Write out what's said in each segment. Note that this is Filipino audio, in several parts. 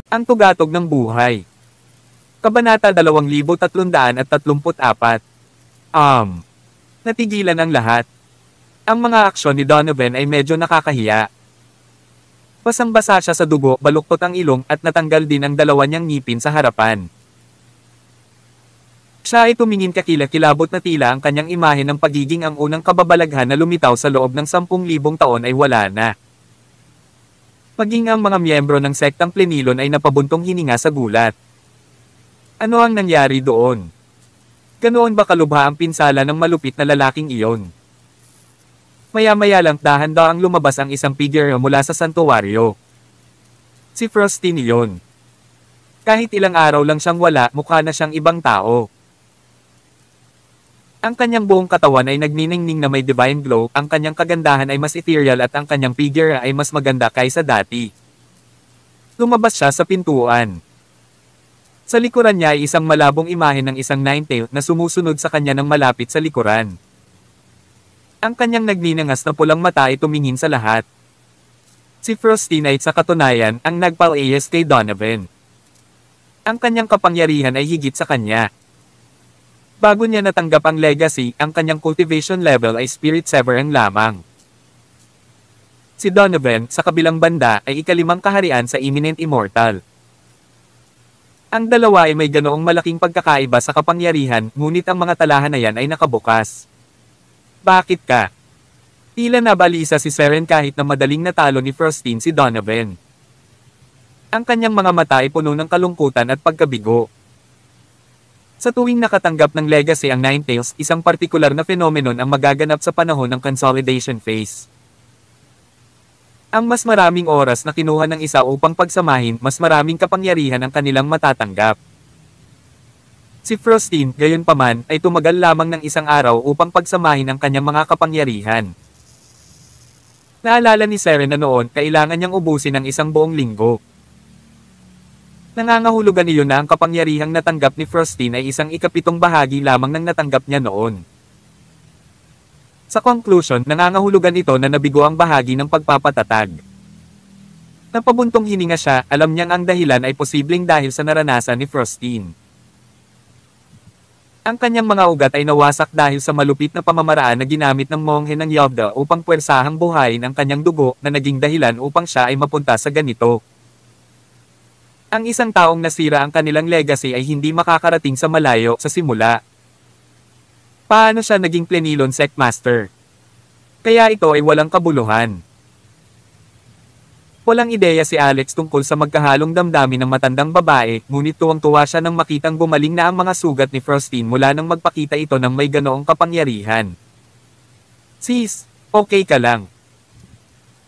Ang tugatog ng buhay. Kabanata 2334. Natigilan ang lahat. Ang mga aksyon ni Donovan ay medyo nakakahiya. Basang-basa siya sa dugo, baluktot ang ilong at natanggal din ang dalawa niyang ngipin sa harapan. Siya ay tumingin kakilakilabot na tila ang kanyang imahe ng pagiging ang unang kababalaghan na lumitaw sa loob ng 10,000 taon ay wala na. Maging ang mga miyembro ng sektang Plenilon ay napabuntong hininga sa gulat. Ano ang nangyari doon? Ganoon ba kalubha ang pinsala ng malupit na lalaking iyon? Maya-maya lang dahan-daang lumabas ang isang figure mula sa santuwaryo. Si Frosty iyon. Kahit ilang araw lang siyang wala, mukha na siyang ibang tao. Ang kanyang buong katawan ay nagniningning na may divine glow, ang kanyang kagandahan ay mas ethereal at ang kanyang figure ay mas maganda kaysa dati. Lumabas siya sa pintuan. Sa likuran niya ay isang malabong imahe ng isang nine-tailed na sumusunod sa kanya ng malapit sa likuran. Ang kanyang nagninangas na pulang mata ay tumingin sa lahat. Si Frosty Knight sa katunayan ang nagpal-AS kay Donovan. Ang kanyang kapangyarihan ay higit sa kanya. Bago niya natanggap ang legacy, ang kanyang cultivation level ay Spirit 7 lamang. Si Donovan, sa kabilang banda, ay ikalimang kaharian sa Eminent Immortal. Ang dalawa ay may ganoong malaking pagkakaiba sa kapangyarihan, ngunit ang mga talahanayan ay nakabukas. Bakit ka? Tila nabalisa si Seren kahit na madaling natalo ni Frosty si Donovan. Ang kanyang mga mata ay puno ng kalungkutan at pagkabigo. Sa tuwing nakatanggap ng legacy ang Ninetales, isang partikular na phenomenon ang magaganap sa panahon ng consolidation phase. Ang mas maraming oras na kinuha ng isa upang pagsamahin, mas maraming kapangyarihan ang kanilang matatanggap. Si Frosty, gayunpaman, ay tumagal lamang ng isang araw upang pagsamahin ang kanyang mga kapangyarihan. Naalala ni Seren na noon, kailangan niyang ubusin ang isang buong linggo. Nangangahulugan iyon na ang kapangyarihang natanggap ni Frosty ay isang ikapitong bahagi lamang ng natanggap niya noon. Sa conclusion, nangangahulugan ito na nabigo ang bahagi ng pagpapatatag. Napabuntong hininga siya, alam niyang ang dahilan ay posibleng dahil sa naranasan ni Frosty. Ang kanyang mga ugat ay nawasak dahil sa malupit na pamamaraan na ginamit ng monghe ng Yavda upang puwersahang buhayin ang kanyang dugo na naging dahilan upang siya ay mapunta sa ganito. Ang isang taong nasira ang kanilang legacy ay hindi makakarating sa malayo sa simula. Paano siya naging Plenilon Sect Master? Kaya ito ay walang kabuluhan. Walang ideya si Alex tungkol sa magkahalong damdamin ng matandang babae, ngunit tuwang-tuwa siya nang makitang gumaling na ang mga sugat ni Frosty mula nang magpakita ito ng may ganoong kapangyarihan. Sis, okay ka lang?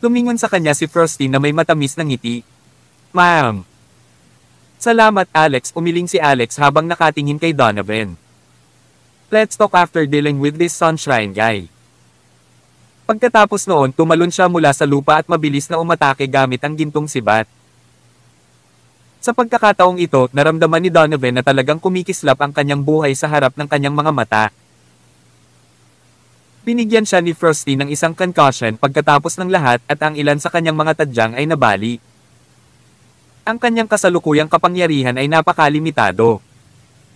Lumingon sa kanya si Frosty na may matamis na ngiti. Ma'am. Salamat Alex, umiling si Alex habang nakatingin kay Donovan. Let's talk after dealing with this sunshine guy. Pagkatapos noon, tumalon siya mula sa lupa at mabilis na umatake gamit ang gintong sibat. Sa pagkakataong ito, naramdaman ni Donovan na talagang kumikislap ang kanyang buhay sa harap ng kanyang mga mata. Binigyan siya ni Frosty ng isang concussion pagkatapos ng lahat at ang ilan sa kanyang mga tadyang ay nabali. Ang kanyang kasalukuyang kapangyarihan ay napakalimitado.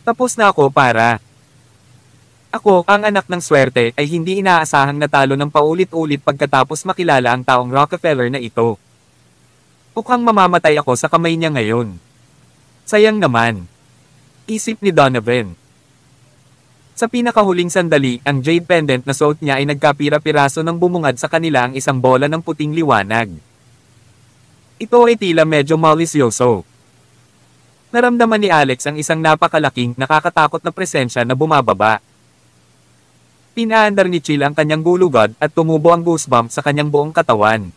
Tapos na ako para. Ako, ang anak ng swerte, ay hindi inaasahang natalo ng paulit-ulit pagkatapos makilala ang taong Rockefeller na ito. Mukhang mamamatay ako sa kamay niya ngayon. Sayang naman. Isip ni Donovan. Sa pinakahuling sandali, ang jade pendant na suot niya ay nagkapira-piraso ng bumungad sa kanila ang isang bola ng puting liwanag. Ito ay tila medyo malisyoso. Naramdaman ni Alex ang isang napakalaking, nakakatakot na presensya na bumababa. Pinaandar ni Chill ang kanyang gulugod at tumubo ang goosebump sa kanyang buong katawan.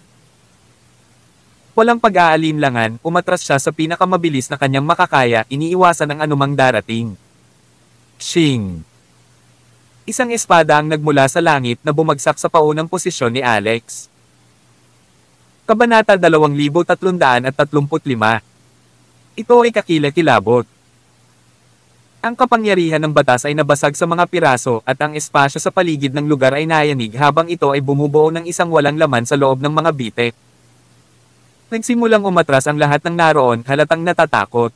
Walang pag-aalinlangan, umatras siya sa pinakamabilis na kanyang makakaya, iniiwasan ang anumang darating. Shing! Isang espada ang nagmula sa langit na bumagsak sa paunang posisyon ni Alex. Kabanata 2335. Ito ay kakilakilabot. Ang kapangyarihan ng batas ay nabasag sa mga piraso at ang espasyo sa paligid ng lugar ay nayanig habang ito ay bumubuo ng isang walang laman sa loob ng mga bitek. Nagsimulang umatras ang lahat ng naroon halatang natatakot.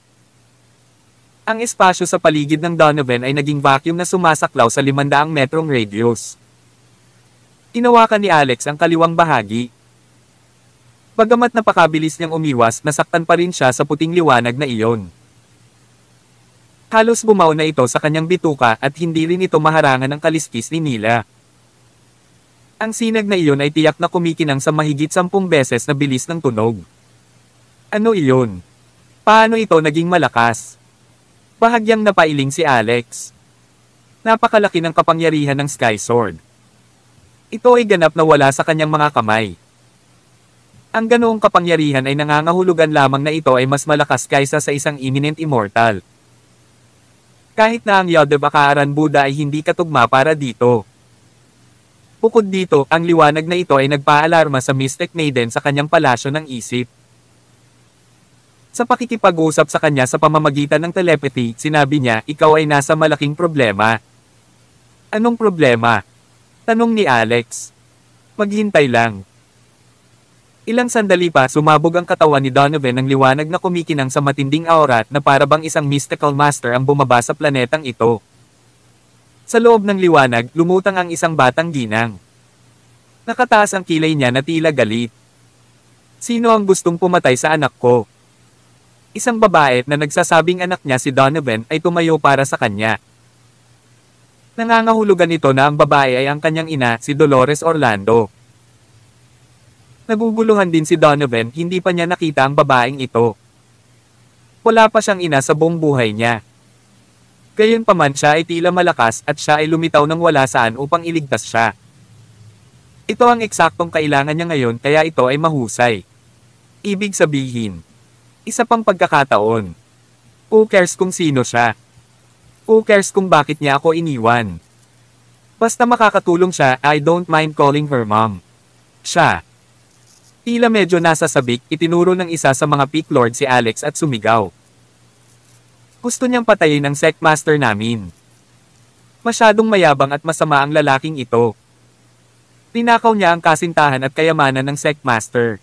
Ang espasyo sa paligid ng Donovan ay naging vacuum na sumasaklaw sa 500 metrong radius. Tinawakan ni Alex ang kaliwang bahagi. Bagamat napakabilis niyang umiwas, nasaktan pa rin siya sa puting liwanag na iyon. Halos bumaw na ito sa kanyang bituka at hindi rin ito maharangan ng kaliskis ni Mila. Ang sinag na iyon ay tiyak na kumikinang sa mahigit 10 beses na bilis ng tunog. Ano iyon? Paano ito naging malakas? Bahagyang napailing si Alex. Napakalaki ng kapangyarihan ng Sky Sword. Ito ay ganap na wala sa kanyang mga kamay. Ang ganoong kapangyarihan ay nangangahulugan lamang na ito ay mas malakas kaysa sa isang eminent immortal. Kahit na ang Yodevakaran Buddha ay hindi katugma para dito. Bukod dito, ang liwanag na ito ay nagpaalarma sa Mystic Maiden sa kanyang palasyo ng isip. Sa pakikipag-usap sa kanya sa pamamagitan ng telepathy, sinabi niya, ikaw ay nasa malaking problema. Anong problema? Tanong ni Alex. Maghintay lang. Ilang sandali pa, sumabog ang katawan ni Donovan ng liwanag na kumikinang sa matinding aura na parabang isang mystical master ang bumaba sa planetang ito. Sa loob ng liwanag, lumutang ang isang batang ginang. Nakataas ang kilay niya na tila galit. Sino ang gustong pumatay sa anak ko? Isang babae na nagsasabing anak niya si Donovan ay tumayo para sa kanya. Nangangahulugan ito na ang babae ay ang kanyang ina, si Dolores Orlando. Naguguluhan din si Donovan, hindi pa niya nakita ang babaeng ito. Wala pa siyang ina sa buong buhay niya. Gayunpaman siya ay tila malakas at siya ay lumitaw ng wala saan upang iligtas siya. Ito ang eksaktong kailangan niya ngayon kaya ito ay mahusay. Ibig sabihin, isa pang pagkakataon. Who cares kung sino siya? Who cares kung bakit niya ako iniwan? Basta makakatulong siya, I don't mind calling her mom. Siya. Tila medyo nasa sabik, itinuro ng isa sa mga Peak Lord si Alex at sumigaw. Gusto niyang patayin ang Sectmaster namin. Masyadong mayabang at masama ang lalaking ito. Tinakaw niya ang kasintahan at kayamanan ng Sectmaster.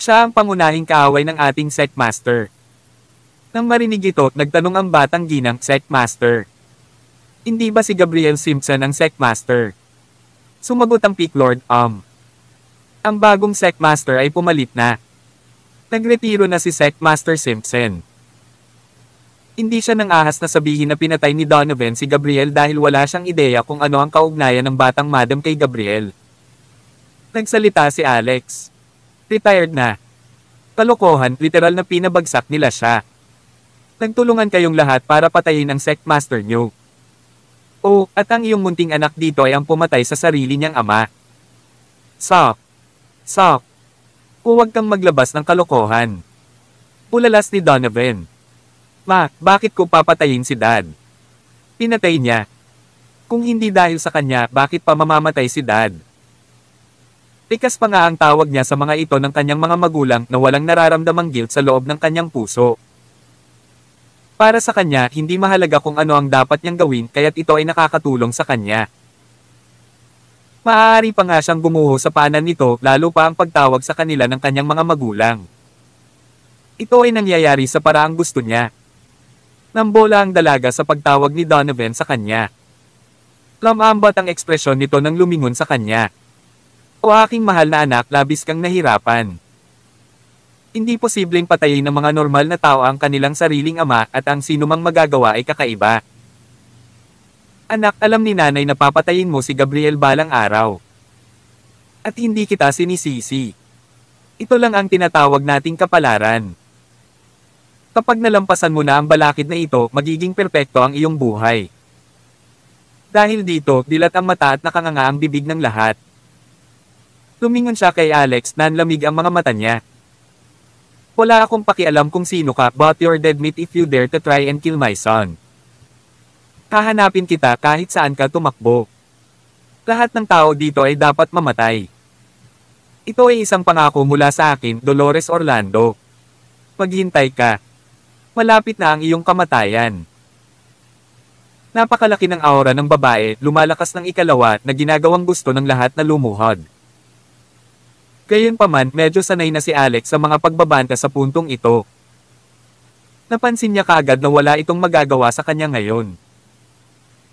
Siya ang pangunahing kaaway ng ating Sectmaster. Nang marinig ito, nagtanong ang batang ginang, Sectmaster. Hindi ba si Gabriel Simpson ang Sectmaster? Sumagot ang Peak Lord, Ang bagong Sectmaster ay pumalit na. Nagretiro na si Sectmaster Simpson. Hindi siya nang ahas na sabihin na pinatay ni Donovan si Gabriel dahil wala siyang ideya kung ano ang kaugnayan ng batang madam kay Gabriel. Nagsalita si Alex. Retired na. Kalokohan, literal na pinabagsak nila siya. Nagtulungan kayong lahat para patayin ang Sectmaster niyo. Oh, at ang iyong munting anak dito ay ang pumatay sa sarili niyang ama. Sok. Huwag kang maglabas ng kalokohan. Ulalas ni Donovan. Ma, bakit ko papatayin si Dad? Pinatay niya. Kung hindi dahil sa kanya, bakit pa mamamatay si Dad? Likas pa nga ang tawag niya sa mga ito ng kanyang mga magulang na walang nararamdamang guilt sa loob ng kanyang puso. Para sa kanya, hindi mahalaga kung ano ang dapat niyang gawin kaya't ito ay nakakatulong sa kanya. Maaari pa nga siyang gumuho sa paanan nito, lalo pa ang pagtawag sa kanila ng kanyang mga magulang. Ito ay nangyayari sa paraang gusto niya. Nambola ang dalaga sa pagtawag ni Donovan sa kanya. Lamambat ang ekspresyon nito nang lumingon sa kanya. O aking mahal na anak, labis kang nahirapan. Hindi posibleng patayin ng mga normal na tao ang kanilang sariling ama at ang sinumang magagawa ay kakaiba. Anak, alam ni nanay na papatayin mo si Gabriel balang araw. At hindi kita sinisisi. Ito lang ang tinatawag nating kapalaran. Kapag nalampasan mo na ang balakid na ito, magiging perpekto ang iyong buhay. Dahil dito, dilat ang mata at nakanganga ang bibig ng lahat. Lumingon siya kay Alex, nanlamig ang mga mata niya. Wala akong pakialam kung sino ka, but you're dead meat if you dare to try and kill my son. Hahanapin kita kahit saan ka tumakbo. Lahat ng tao dito ay dapat mamatay. Ito ay isang pangako mula sa akin, Dolores Orlando. Maghintay ka. Malapit na ang iyong kamatayan. Napakalaki ng aura ng babae, lumalakas ng ikalawa na ginagawang gusto ng lahat na lumuhod. Gayunpaman, medyo sanay na si Alex sa mga pagbabanta sa puntong ito. Napansin niya kaagad na wala itong magagawa sa kanya ngayon.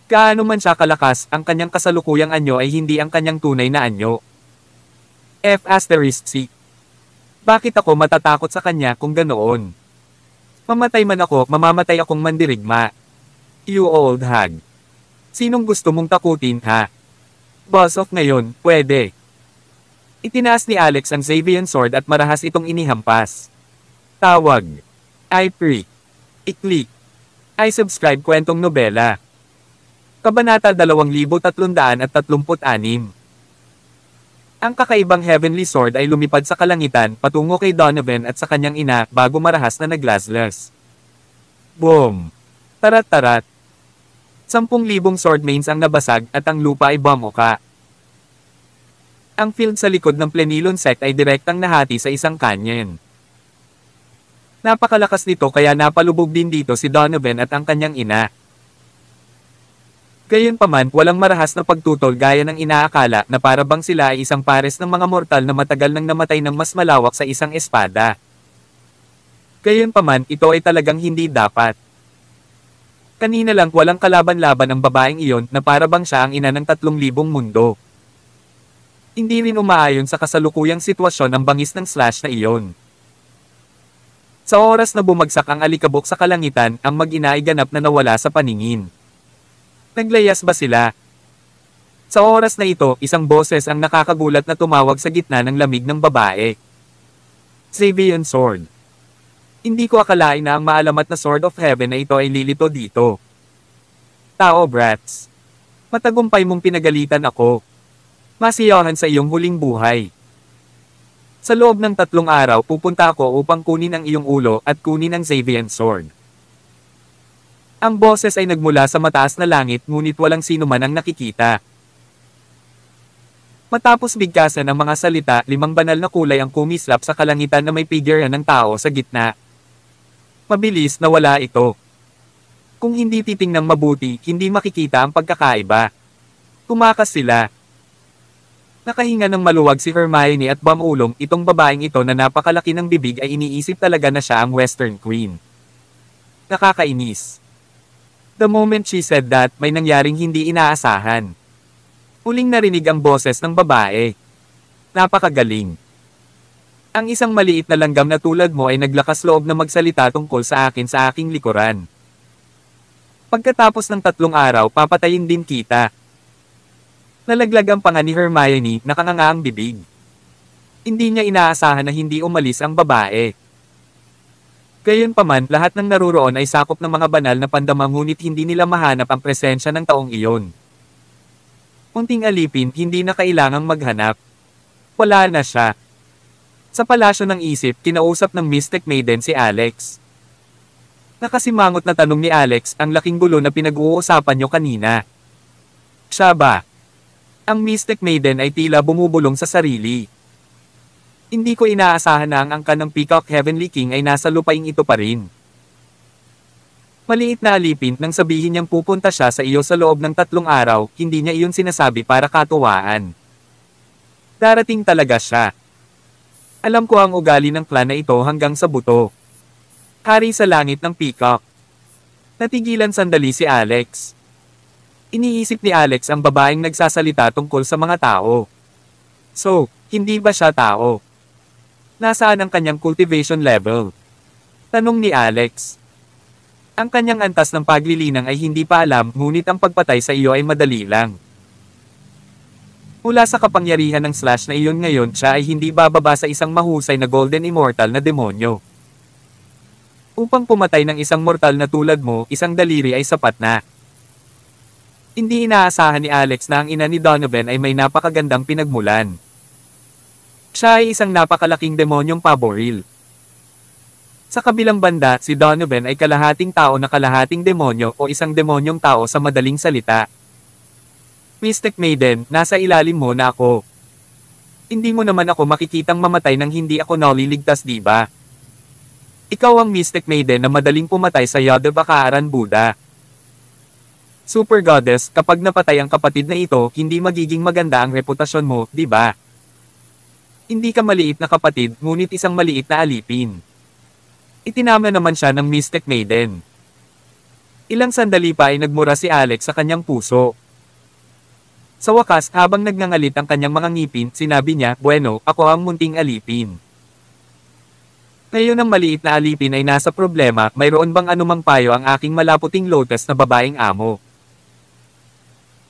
Gaano man siya kalakas, ang kanyang kasalukuyang anyo ay hindi ang kanyang tunay na anyo. F***C. Bakit ako matatakot sa kanya kung ganoon? Mamatay man ako, mamamatay akong mandirigma. You old hag. Sinong gusto mong takutin, ha? Boss of ngayon, pwede. Itinaas ni Alex ang Xavian sword at marahas itong inihampas. Tawag. I pre. I-click. I subscribe kwentong nobela. Kabanata 2336. Ang kakaibang Heavenly Sword ay lumipad sa kalangitan patungo kay Donovan at sa kanyang ina bago marahas na naglaslas. Boom! Tarat-tarat! 10,000 sword mains ang nabasag at ang lupa ay bumuka. Ang field sa likod ng Plenilon sect ay direktang nahati sa isang canyon. Napakalakas nito kaya napalubog din dito si Donovan at ang kanyang ina. Gayunpaman, walang marahas na pagtutol gaya ng inaakala na para bang sila ay isang pares ng mga mortal na matagal nang namatay ng mas malawak sa isang espada. Gayunpaman, ito ay talagang hindi dapat. Kanina lang walang kalaban-laban ang babaeng iyon na para bang siya ang ina ng 3,000 mundo. Hindi rin umaayon sa kasalukuyang sitwasyon ang bangis ng slash na iyon. Sa oras na bumagsak ang alikabok sa kalangitan, ang mag-ina ay ganap na nawala sa paningin. Naglayas ba sila? Sa oras na ito, isang boses ang nakakagulat na tumawag sa gitna ng lamig ng babae. Xavian Sword. Hindi ko akalain na ang maalamat na Sword of Heaven na ito ay lilito dito. Tao brats. Matagumpay mong pinagalitan ako. Masiyahan sa iyong huling buhay. Sa loob ng 3 araw pupunta ako upang kunin ang iyong ulo at kunin ang Xavian Sword. Ang boses ay nagmula sa mataas na langit ngunit walang sino man ang nakikita. Matapos bigkasan ang mga salita, 5 banal na kulay ang kumislap sa kalangitan na may figure ng tao sa gitna. Mabilis na wala ito. Kung hindi titingnang mabuti, hindi makikita ang pagkakaiba. Tumakas sila. Nakahinga ng maluwag si Hermione at bumulong, itong babaeng ito na napakalaki ng bibig ay iniisip talaga na siya ang Western Queen. Nakakainis. The moment she said that, may nangyaring hindi inaasahan. Huling narinig ang boses ng babae. Napakagaling. Ang isang maliit na langgam na tulad mo ay naglakas loob na magsalita tungkol sa akin sa aking likuran. Pagkatapos ng 3 araw, papatayin din kita. Nalaglag ang panga ni Hermione, nakanganga ang bibig. Hindi niya inaasahan na hindi umalis ang babae. Gayunpaman, lahat ng naruroon ay sakop ng mga banal na pandama ngunit hindi nila mahanap ang presensya ng taong iyon. Unting alipin, hindi na kailangang maghanap. Wala na siya. Sa palasyo ng isip, kinausap ng Mystic Maiden si Alex. Nakasimangot na tanong ni Alex, ang laking gulo na pinag-uusapan niyo kanina. Siya ba? Ang Mystic Maiden ay tila bumubulong sa sarili. Hindi ko inaasahan na ang angkan ng Peacock Heavenly King ay nasa lupaing ito pa rin. Maliit na alipin nang sabihin niyang pupunta siya sa iyo sa loob ng 3 araw, hindi niya iyon sinasabi para katuwaan. Darating talaga siya. Alam ko ang ugali ng clan na ito hanggang sa buto. Hari sa langit ng Peacock. Natigilan sandali si Alex. Iniisip ni Alex ang babaeng nagsasalita tungkol sa mga tao. So, hindi ba siya tao? Nasaan ang kanyang cultivation level? Tanong ni Alex. Ang kanyang antas ng paglilinang ay hindi pa alam, ngunit ang pagpatay sa iyo ay madali lang. Mula sa kapangyarihan ng slash na iyon ngayon, siya ay hindi bababa sa isang mahusay na golden immortal na demonyo. Upang pumatay ng isang mortal na tulad mo, isang daliri ay sapat na. Hindi inaasahan ni Alex na ang ina ni Donovan ay may napakagandang pinagmulan. Siya ay isang napakalaking demonyong paboril. Sa kabilang banda, si Donovan ay kalahating tao na kalahating demonyo o isang demonyong tao sa madaling salita. Mystic Maiden, nasa ilalim mo na ako. Hindi mo naman ako makikitang mamatay nang hindi ako naliligtas, di ba? Ikaw ang Mystic Maiden na madaling pumatay sa Yogyakarta Buddha. Super Goddess, kapag napatay ang kapatid na ito, hindi magiging maganda ang reputasyon mo, di ba? Hindi ka maliit na kapatid, ngunit isang maliit na alipin. Itinama naman siya ng Mystic Maiden. Ilang sandali pa ay nagmura si Alex sa kanyang puso. Sa wakas, habang nagngangalit ang kanyang mga ngipin, sinabi niya, "Bueno, ako ang munting alipin." Ngayon ang maliit na alipin ay nasa problema, mayroon bang anumang payo ang aking malaputing lotus na babaeng amo?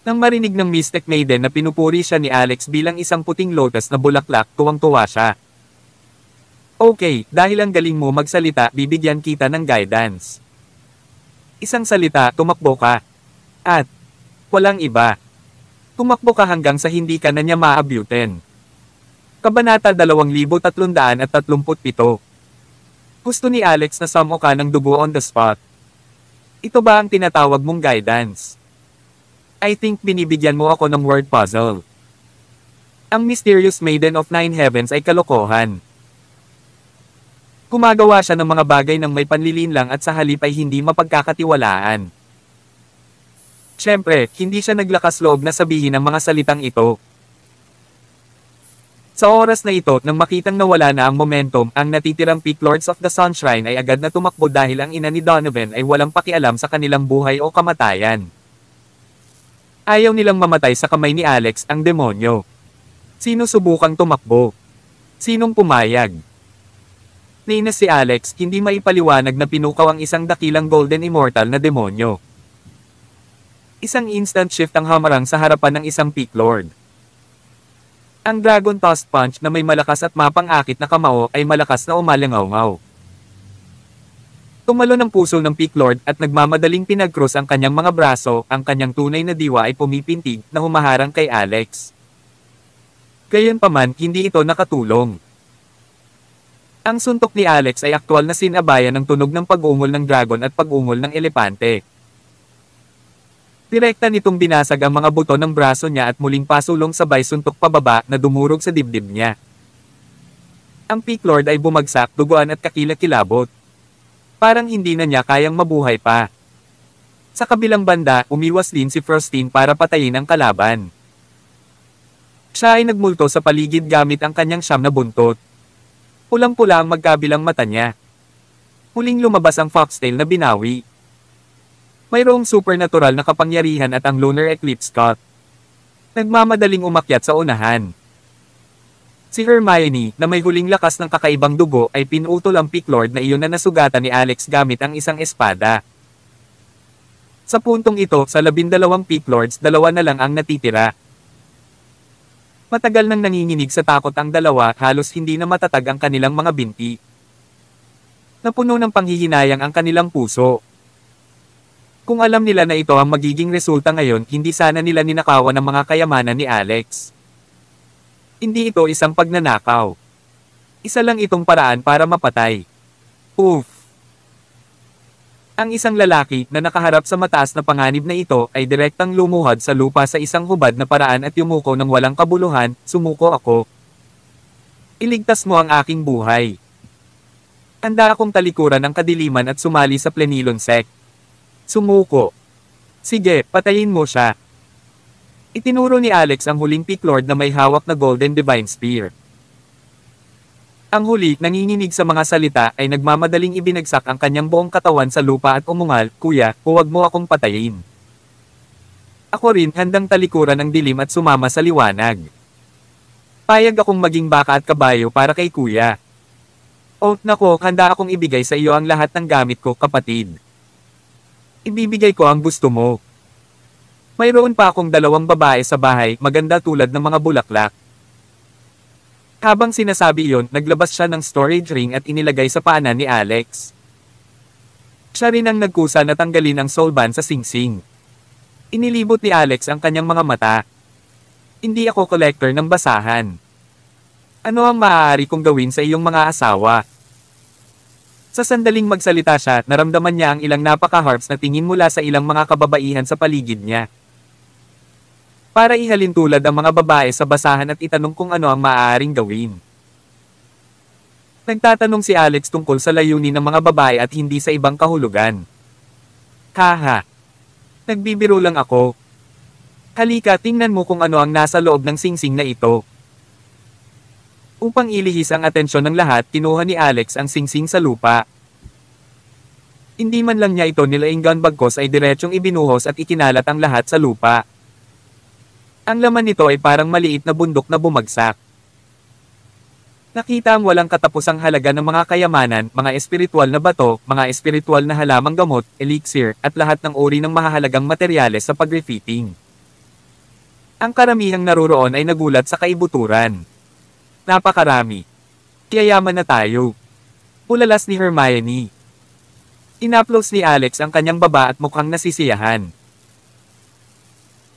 Nang marinig ng Mystic Maiden na pinupuri siya ni Alex bilang isang puting lotus na bulaklak, tuwang-tuwa siya. "Okay, dahil ang galing mo magsalita, bibigyan kita ng guidance. Isang salita, tumakbo ka. At walang iba. Tumakbo ka hanggang sa hindi ka na niya maabutin." Kabanata 2337. Gusto ni Alex na samo ka ng dugo on the spot. Ito ba ang tinatawag mong guidance? I think binibigyan mo ako ng word puzzle. Ang Mysterious Maiden of Nine Heavens ay kalokohan. Gumagawa siya ng mga bagay ng may panlilinlang at sa halip ay hindi mapagkakatiwalaan. Siyempre, hindi siya naglakas loob na sabihin ang mga salitang ito. Sa oras na ito, nang makitang nawala na ang momentum, ang natitirang Peak Lords of the Sunshrine ay agad na tumakbo dahil ang ina ni Donovan ay walang pakialam sa kanilang buhay o kamatayan. Ayaw nilang mamatay sa kamay ni Alex, ang demonyo. Sino subukang tumakbo? Sinong pumayag? Nainas si Alex, hindi maipaliwanag na pinukaw ang isang dakilang golden immortal na demonyo. Isang instant shift ang hamarang sa harapan ng isang Peak Lord. Ang Dragon Tossed Punch na may malakas at mapang-akit na kamao ay malakas na umalangaw-ngaw. Tumalo ng puso ng Peak Lord at nagmamadaling pinag-cross ang kanyang mga braso, ang kanyang tunay na diwa ay pumipintig na humaharang kay Alex. Gayunpaman, hindi ito nakatulong. Ang suntok ni Alex ay aktwal na sinabayan ng tunog ng pag-ungol ng dragon at pag-ungol ng elepante. Direkta nitong binasag ang mga buto ng braso niya at muling pasulong sabay suntok pababa na dumurog sa dibdib niya. Ang Peak Lord ay bumagsak, duguan at kakilakilabot. Parang hindi na niya kayang mabuhay pa. Sa kabilang banda, umiwas din si Frostine para patayin ang kalaban. Siya ay nagmulto sa paligid gamit ang kanyang siyam na buntot. Pulang-pula ang magkabilang mata niya. Huling lumabas ang foxtail na binawi. Mayroong supernatural na kapangyarihan at ang Lunar Eclipse Cut. Nagmamadaling umakyat sa unahan. Si Hermione, na may huling lakas ng kakaibang dugo, ay pinutol ang Peak Lord na iyon na nasugatan ni Alex gamit ang isang espada. Sa puntong ito, sa 12 Peak Lords, 2 na lang ang natitira. Matagal nang nanginginig sa takot ang dalawa, halos hindi na matatag ang kanilang mga binti. Napuno ng panghihinayang ang kanilang puso. Kung alam nila na ito ang magiging resulta ngayon, hindi sana nila ninakawan ang mga kayamanan ni Alex. Hindi ito isang pagnanakaw. Isa lang itong paraan para mapatay. Oof! Ang isang lalaki na nakaharap sa mataas na panganib na ito ay direktang lumuhad sa lupa sa isang hubad na paraan at yumuko ng walang kabuluhan, "Sumuko ako. Iligtas mo ang aking buhay." Handa akong talikuran ang kadiliman at sumali sa Plenilon Sect. Sumuko. Sige, patayin mo siya. Itinuro ni Alex ang huling Peak Lord na may hawak na Golden Divine Spear. Ang huli, nanginginig sa mga salita, ay nagmamadaling ibinagsak ang kanyang buong katawan sa lupa at umungal, "Kuya, huwag mo akong patayin. Ako rin, handang talikuran ang dilim at sumama sa liwanag. Payag akong maging baka at kabayo para kay kuya. Oh, nako, handa akong ibigay sa iyo ang lahat ng gamit ko, kapatid. Ibibigay ko ang gusto mo." Mayroon pa akong 2 babae sa bahay, maganda tulad ng mga bulaklak. Habang sinasabi iyon, naglabas siya ng storage ring at inilagay sa paanan ni Alex. Siya rin ang nagkusa na tanggalin ang soul band sa singsing. Inilibot ni Alex ang kanyang mga mata. "Hindi ako collector ng basahan. Ano ang maaari kong gawin sa iyong mga asawa?" Sa sandaling magsalita siya, naramdaman niya ang ilang napaka-harps na tingin mula sa ilang mga kababaihan sa paligid niya. Para ihalin tulad ang mga babae sa basahan at itanong kung ano ang maaaring gawin. Nagtatanong si Alex tungkol sa layunin ng mga babae at hindi sa ibang kahulugan. "Haha. Nagbibiro lang ako. Halika, tingnan mo kung ano ang nasa loob ng singsing na ito." Upang ilihis ang atensyon ng lahat, kinuha ni Alex ang singsing sa lupa. Hindi man lang niya ito nilainggan bagkos ay diretsyong ibinuhos at ikinalat ang lahat sa lupa. Ang laman nito ay parang maliit na bundok na bumagsak. Nakita ang walang katapusang halaga ng mga kayamanan, mga espiritual na bato, mga espiritual na halamang gamot, elixir, at lahat ng uri ng mahahalagang materyales sa pag-refitting. Ang karamihang naroroon ay nagulat sa kaibuturan. Napakarami. Yayaman na tayo. Ulalas ni Hermione. Inaplos ni Alex ang kanyang baba at mukhang nasisiyahan.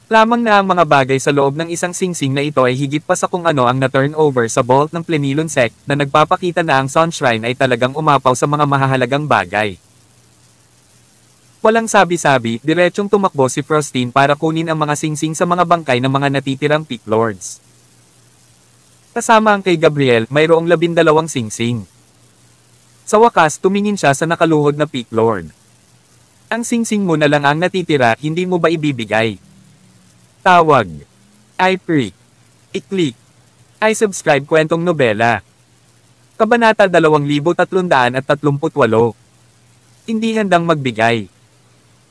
Lamang na ang mga bagay sa loob ng isang singsing na ito ay higit pa sa kung ano ang na-turnover sa vault ng Plenilun Sect na nagpapakita na ang Sun Shrine ay talagang umapaw sa mga mahahalagang bagay. Walang sabi-sabi, diretsyong tumakbo si Frostine para kunin ang mga singsing sa mga bangkay ng mga natitirang Pit Lords. Kasama ang kay Gabriel, mayroong 12 singsing. Sa wakas, tumingin siya sa nakaluhod na Pit Lord. Ang singsing mo na lang ang natitira, hindi mo ba ibibigay? Tawag. I-freak. I-click. I-subscribe kwentong nobela. Kabanata 2338. Hindi handang magbigay.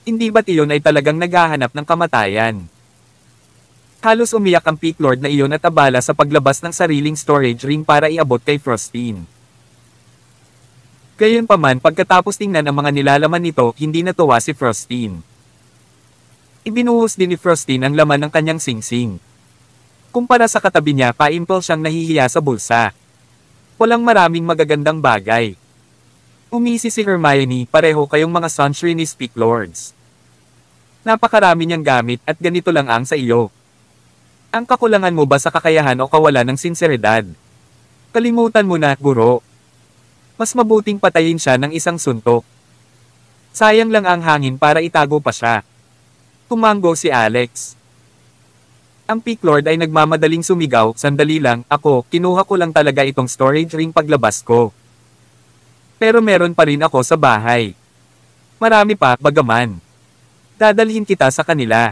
Hindi ba't iyon ay talagang naghahanap ng kamatayan? Halos umiyak ang Pit Lord na iyon at abala sa paglabas ng sariling storage ring para iabot kay Frostine. Gayunpaman pagkatapos tingnan ang mga nilalaman nito, hindi natuwa si Frostine. Ibinuhos din ni Frostine ang laman ng kanyang singsing. Kumpara sa katabi niya, pa-impulse siyang nahihiya sa bulsa. Walang maraming magagandang bagay. Umisi si Hermione, pareho kayong mga Sunshriners Pit Lords. Napakarami niyang gamit at ganito lang ang sa iyo. Ang kakulangan mo ba sa kakayahan o kawalan ng sinseridad? Kalimutan mo na, guro. Mas mabuting patayin siya ng isang suntok. Sayang lang ang hangin para itago pa siya. Tumanggo si Alex. Ang Pit Lord ay nagmamadaling sumigaw, sandali lang, ako, kinuha ko lang talaga itong storage ring paglabas ko. Pero meron pa rin ako sa bahay. Marami pa, bagaman. Dadalhin kita sa kanila.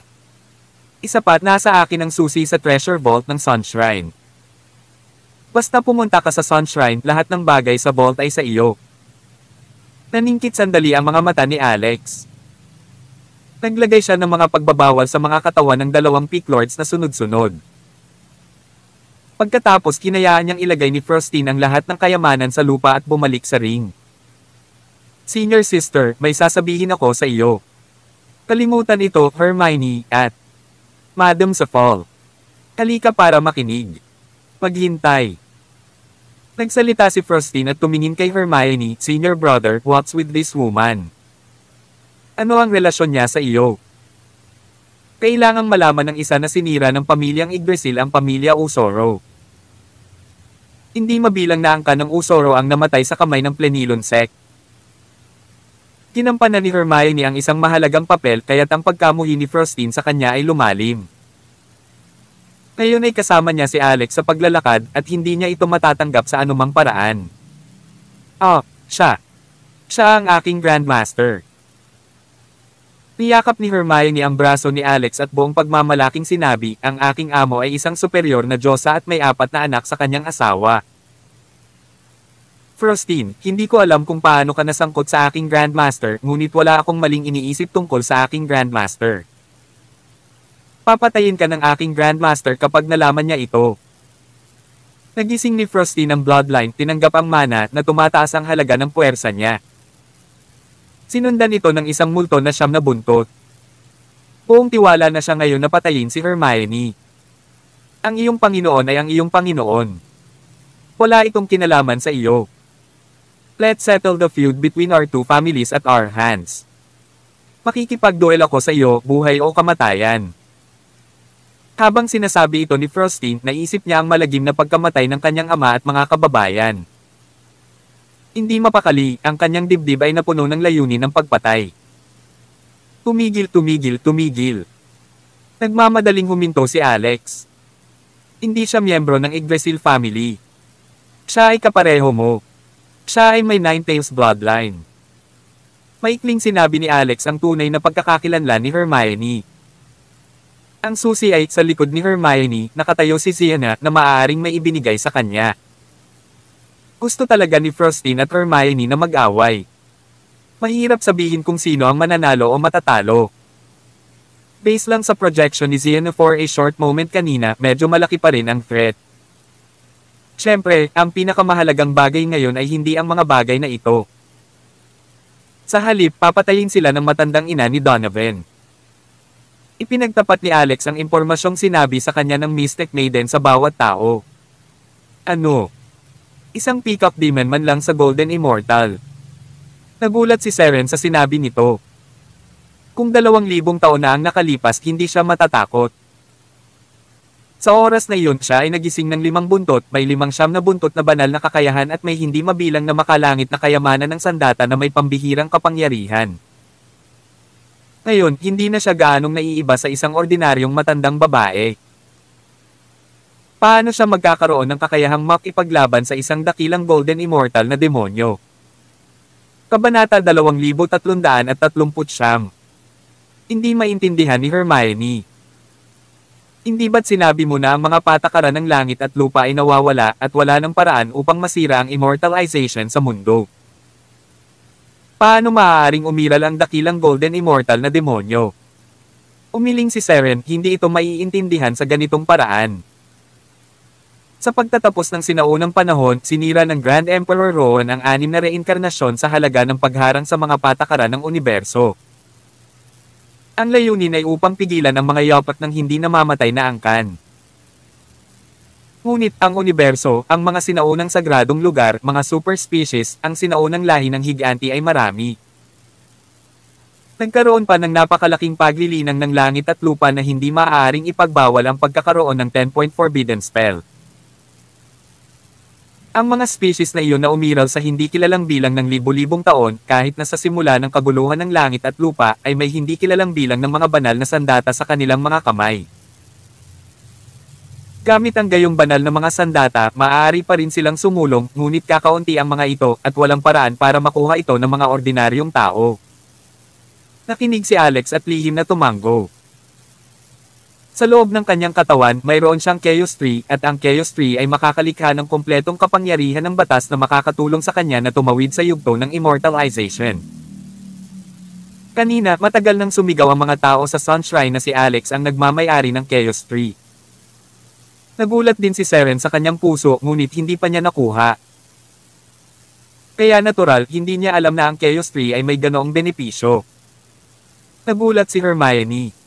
Isa pa, nasa akin ang susi sa treasure vault ng Sun Shrine. Basta pumunta ka sa Sun Shrine, lahat ng bagay sa vault ay sa iyo. Naningkit sandali ang mga mata ni Alex. Naglagay siya ng mga pagbabawal sa mga katawan ng 2 Pit Lords na sunod-sunod. Pagkatapos kinayaan niyang ilagay ni Frostine ang lahat ng kayamanan sa lupa at bumalik sa ring. Senior sister, may sasabihin ako sa iyo. Kalimutan ito, Hermione, at Madam Safal. Halika para makinig. Maghintay. Nagsalita si Frostine at tumingin kay Hermione, Senior brother, what's with this woman? Ano ang relasyon niya sa iyo? Kailangang malaman ng isa na sinira ng pamilyang Yggdrasil ang pamilya Usoro. Hindi mabilang na angka ng Usoro ang namatay sa kamay ng Plenilun Sect. Ginampanan ni Hermione ang isang mahalagang papel kaya't ang pagkamuhi ni Frostine sa kanya ay lumalim. Ngayon ay kasama niya si Alex sa paglalakad at hindi niya ito matatanggap sa anumang paraan. Siya. Siya ang aking Grandmaster. Niyakap ni Hermione ang braso ni Alex at buong pagmamalaking sinabi, ang aking amo ay isang superior na diyosa at may 4 na anak sa kanyang asawa. Frostine, hindi ko alam kung paano ka nasangkot sa aking Grandmaster, ngunit wala akong maling iniisip tungkol sa aking Grandmaster. Papatayin ka ng aking Grandmaster kapag nalaman niya ito. Nagising ni Frostine ang bloodline, tinanggap ang mana na tumataas ang halaga ng puwersa niya. Sinundan ito ng isang multo na 9 na buntot. Buong tiwala na siya ngayon na patayin si Hermione. Ang iyong Panginoon ay ang iyong Panginoon. Wala itong kinalaman sa iyo. Let's settle the feud between our 2 families at our hands. Makikipagduel ako sa iyo, buhay o kamatayan. Habang sinasabi ito ni Frostine, naisip niya ang malagim na pagkamatay ng kanyang ama at mga kababayan. Hindi mapakali, ang kanyang dibdib ay napuno ng layunin ng pagpatay. Tumigil, tumigil, tumigil. Nagmamadaling huminto si Alex. Hindi siya miyembro ng Yggdrasil family. Siya ay kapareho mo. Siya ay may 9 Tails bloodline. Maikling sinabi ni Alex ang tunay na pagkakakilanlan ni Hermione. Ang susi ay sa likod ni Hermione, nakatayo si Sienna na maaaring may ibinigay sa kanya. Gusto talaga ni Frostin at Hermione na mag-away. Mahirap sabihin kung sino ang mananalo o matatalo. Based lang sa projection ni Zian for a short moment kanina, medyo malaki pa rin ang threat. Siyempre, ang pinakamahalagang bagay ngayon ay hindi ang mga bagay na ito. Sa halip, papatayin sila ng matandang ina ni Donovan. Ipinagtapat ni Alex ang impormasyong sinabi sa kanya ng Mystic Maiden sa bawat tao. Ano? Isang peacock demon man lang sa Golden Immortal. Nagulat si Seren sa sinabi nito. Kung 2,000 taon na ang nakalipas, hindi siya matatakot. Sa oras na iyon, siya ay nagising ng 5 buntot, may 5 siyam na buntot na banal na kakayahan at may hindi mabilang na makalangit na kayamanan ng sandata na may pambihirang kapangyarihan. Ngayon, hindi na siya gaanong naiiba sa isang ordinaryong matandang babae. Paano siya magkakaroon ng kakayahang makipaglaban sa isang dakilang Golden Immortal na demonyo? Kabanata 2339. Hindi maintindihan ni Hermione. Hindi ba't sinabi mo na ang mga patakaran ng langit at lupa ay nawawala at wala ng paraan upang masira ang immortalization sa mundo? Paano maaaring umiral ang dakilang Golden Immortal na demonyo? Umiling si Seren, hindi ito maiintindihan sa ganitong paraan. Sa pagtatapos ng sinaunang panahon, sinira ng Grand Emperor Rowan ang 6 na reinkarnasyon sa halaga ng pagharang sa mga patakaran ng universo. Ang layunin ay upang pigilan ang mga yapak ng hindi namamatay na angkan. Ngunit ang universo, ang mga sinaunang sagradong lugar, mga super species, ang sinaunang lahi ng higanti ay marami. Nagkaroon pa ng napakalaking paglilinang ng langit at lupa na hindi maaaring ipagbawal ang pagkakaroon ng 10-point forbidden spell. Ang mga species na iyon na umiral sa hindi kilalang bilang ng libu-libong taon, kahit na sa simula ng kaguluhan ng langit at lupa, ay may hindi kilalang bilang ng mga banal na sandata sa kanilang mga kamay. Gamit ang gayong banal na mga sandata, maaari pa rin silang sumulong, ngunit kakaunti ang mga ito, at walang paraan para makuha ito ng mga ordinaryong tao. Nakinig si Alex at lihim na tumango. Sa loob ng kanyang katawan, mayroon siyang Chaos Tree, at ang Chaos Tree ay makakalikha ng kompletong kapangyarihan ng batas na makakatulong sa kanya na tumawid sa yugto ng immortalization. Kanina, matagal nang sumigaw ang mga tao sa Sunshrine na si Alex ang nagmamay-ari ng Chaos Tree. Nagulat din si Seren sa kanyang puso, ngunit hindi pa niya nakuha. Kaya natural, hindi niya alam na ang Chaos Tree ay may ganoong benepisyo. Nagulat si Hermione.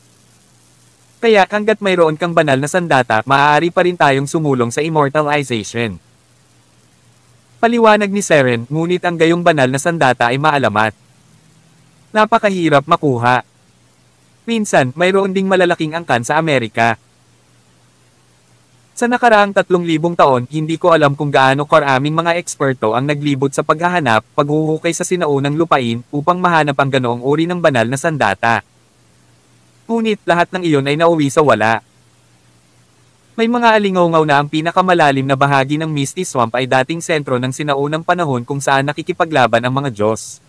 Kaya hanggat mayroon kang banal na sandata, maaari pa rin tayong sumulong sa immortalization. Paliwanag ni Seren, ngunit ang gayong banal na sandata ay maalamat. Napakahirap makuha. Minsan, mayroon ding malalaking angkan sa Amerika. Sa nakaraang 3,000 taon, hindi ko alam kung gaano karaming mga eksperto ang naglibot sa paghahanap, paghuhukay sa sinaunang lupain, upang mahanap ang ganoong uri ng banal na sandata. Ngunit lahat ng iyon ay nauwi sa wala. May mga alingaungaw na ang pinakamalalim na bahagi ng Misty Swamp ay dating sentro ng sinaunang panahon kung saan nakikipaglaban ang mga Diyos.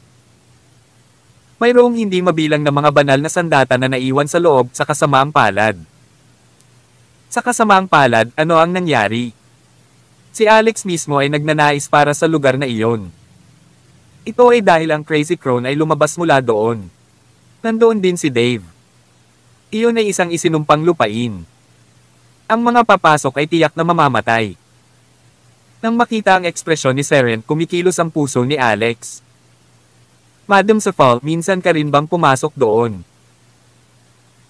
Mayroong hindi mabilang na mga banal na sandata na naiwan sa loob sa kasamaang palad. Sa kasamaang palad, ano ang nangyari? Si Alex mismo ay nagnanais para sa lugar na iyon. Ito ay dahil ang Crazy Crone ay lumabas mula doon. Nandoon din si Dave. Iyon ay isang isinumpang lupain. Ang mga papasok ay tiyak na mamamatay. Nang makita ang ekspresyon ni Seren, kumikilos ang puso ni Alex. Madam Safal, minsan ka rin bang pumasok doon?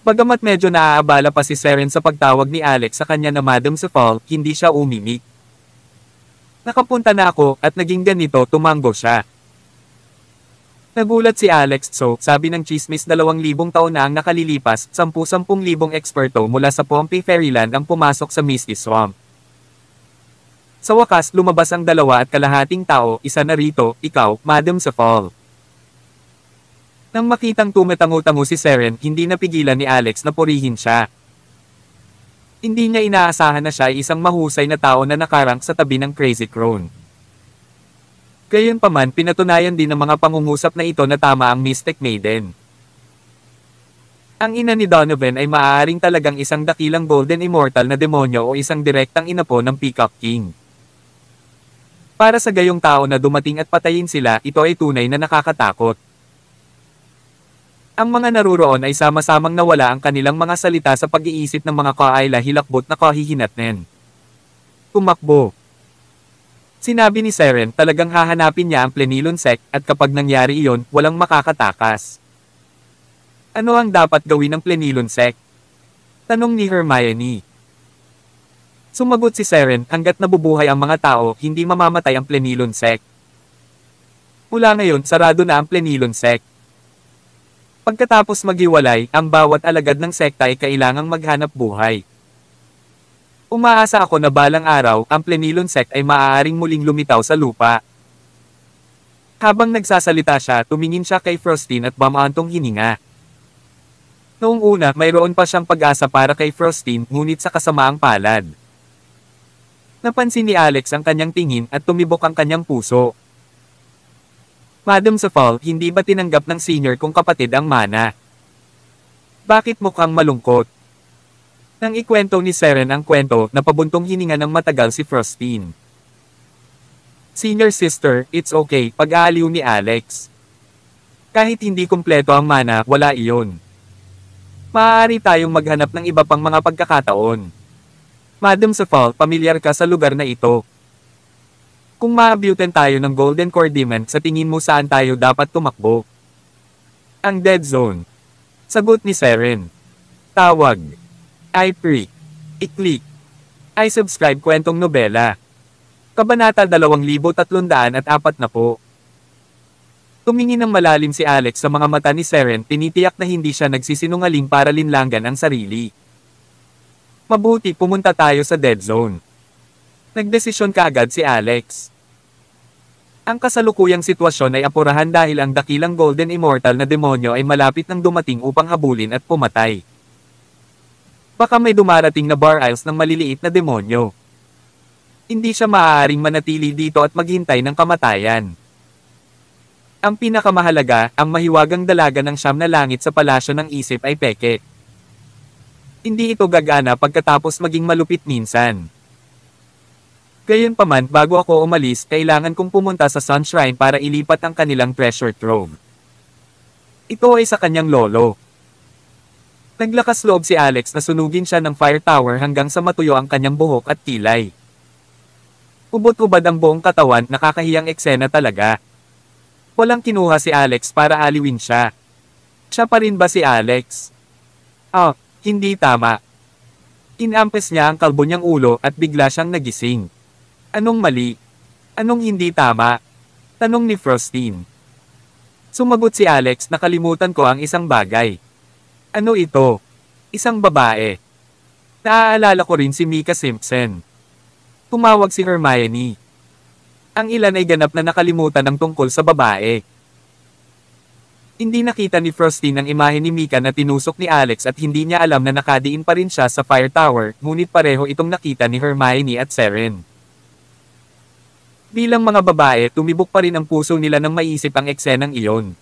Bagamat medyo naaabala pa si Seren sa pagtawag ni Alex sa kanya na Madam Safal, hindi siya umimik. Nakapunta na ako, at naging ganito, tumango siya. Nagulat si Alex, sabi ng chismis 2,000 taon na ang nakalilipas, 10,000 eksperto mula sa Pompeii Fairyland ang pumasok sa Misty Swamp. Sa wakas, lumabas ang 2.5 tao, isa na rito, ikaw, Madam Safal. Nang makitang tumatango-tango si Seren, hindi napigilan ni Alex na purihin siya. Hindi niya inaasahan na siya ay isang mahusay na tao na nakarang sa tabi ng Crazy Crone. Gayunpaman, pinatunayan din ng mga pangungusap na ito na tama ang Mystic Maiden. Ang ina ni Donovan ay maaaring talagang isang dakilang Golden Immortal na demonyo o isang direktang inapo ng Peacock King. Para sa gayong tao na dumating at patayin sila, ito ay tunay na nakakatakot. Ang mga naruroon ay sama-samang nawala ang kanilang mga salita sa pag-iisip ng mga kaayla hilakbot na kahihinatnen. Tumakbo. Sinabi ni Seren talagang hahanapin niya ang Plenilon Sect at kapag nangyari iyon, walang makakatakas. Ano ang dapat gawin ng Plenilon Sect? Tanong ni Hermione. Sumagot si Seren, hanggat nabubuhay ang mga tao, hindi mamamatay ang Plenilon Sect. Mula ngayon, sarado na ang Plenilon Sect. Pagkatapos maghiwalay, ang bawat alagad ng sekta ay kailangang maghanap buhay. Umaasa ako na balang araw, ang Plenilon Sect ay maaaring muling lumitaw sa lupa. Habang nagsasalita siya, tumingin siya kay Frostine at bamaantong hininga. Noong una, mayroon pa siyang pag-asa para kay Frostine, ngunit sa kasamaang palad. Napansin ni Alex ang kanyang tingin at tumibok ang kanyang puso. Madam Safal, hindi ba tinanggap ng senior kong kapatid ang mana? Bakit mukhang malungkot? Nang ikwento ni Seren ang kwento, napabuntong hininga ng matagal si Frostine. Senior sister, it's okay, pag-aaliw ni Alex. Kahit hindi kumpleto ang mana, wala iyon. Maaari tayong maghanap ng iba pang mga pagkakataon. Madam Safal, pamilyar ka sa lugar na ito. Kung maabyutin tayo ng Golden Cordiment, sa tingin mo saan tayo dapat tumakbo? Ang Dead Zone. Sagot ni Seren. Tawag. I-pre. I-click. I-subscribe kwentong nobela. Kabanata 2340. Tumingin ng malalim si Alex sa mga mata ni Seren, tinitiyak na hindi siya nagsisinungaling para linlangan ang sarili. Mabuti pumunta tayo sa Dead Zone. Nagdesisyon kaagad si Alex. Ang kasalukuyang sitwasyon ay apurahan dahil ang dakilang Golden Immortal na demonyo ay malapit nang dumating upang habulin at pumatay. Baka may dumarating na Bar Isles ng maliliit na demonyo. Hindi siya maaaring manatili dito at maghintay ng kamatayan. Ang pinakamahalaga, ang mahiwagang dalaga ng siyam na langit sa palasyo ng isip ay peke. Hindi ito gagana pagkatapos maging malupit minsan. Gayunpaman, bago ako umalis, kailangan kong pumunta sa Sun Shrine para ilipat ang kanilang treasure trove. Ito ay sa kanyang lolo. Naglakas loob si Alex na sunugin siya ng fire tower hanggang sa matuyo ang kanyang buhok at kilay. Ubod-ubad ang buong katawan, nakakahiyang eksena talaga. Walang kinuha si Alex para aliwin siya. Siya pa rin ba si Alex? Hindi tama. Inampes niya ang kalbo niyang ulo at bigla siyang nagising. Anong mali? Anong hindi tama? Tanong ni Frostine. Sumagot si Alex, nakalimutan ko ang isang bagay. Ano ito? Isang babae. Naaalala ko rin si Mika Simpson. Tumawag si Hermione. Ang ilan ay ganap na nakalimutan ang tungkol sa babae. Hindi nakita ni Frostine ang imahe ni Mika na tinusok ni Alex at hindi niya alam na nakadiin pa rin siya sa fire tower, ngunit pareho itong nakita ni Hermione at Seren. Bilang mga babae, tumibok pa rin ang puso nila nang maisip ang eksenang iyon.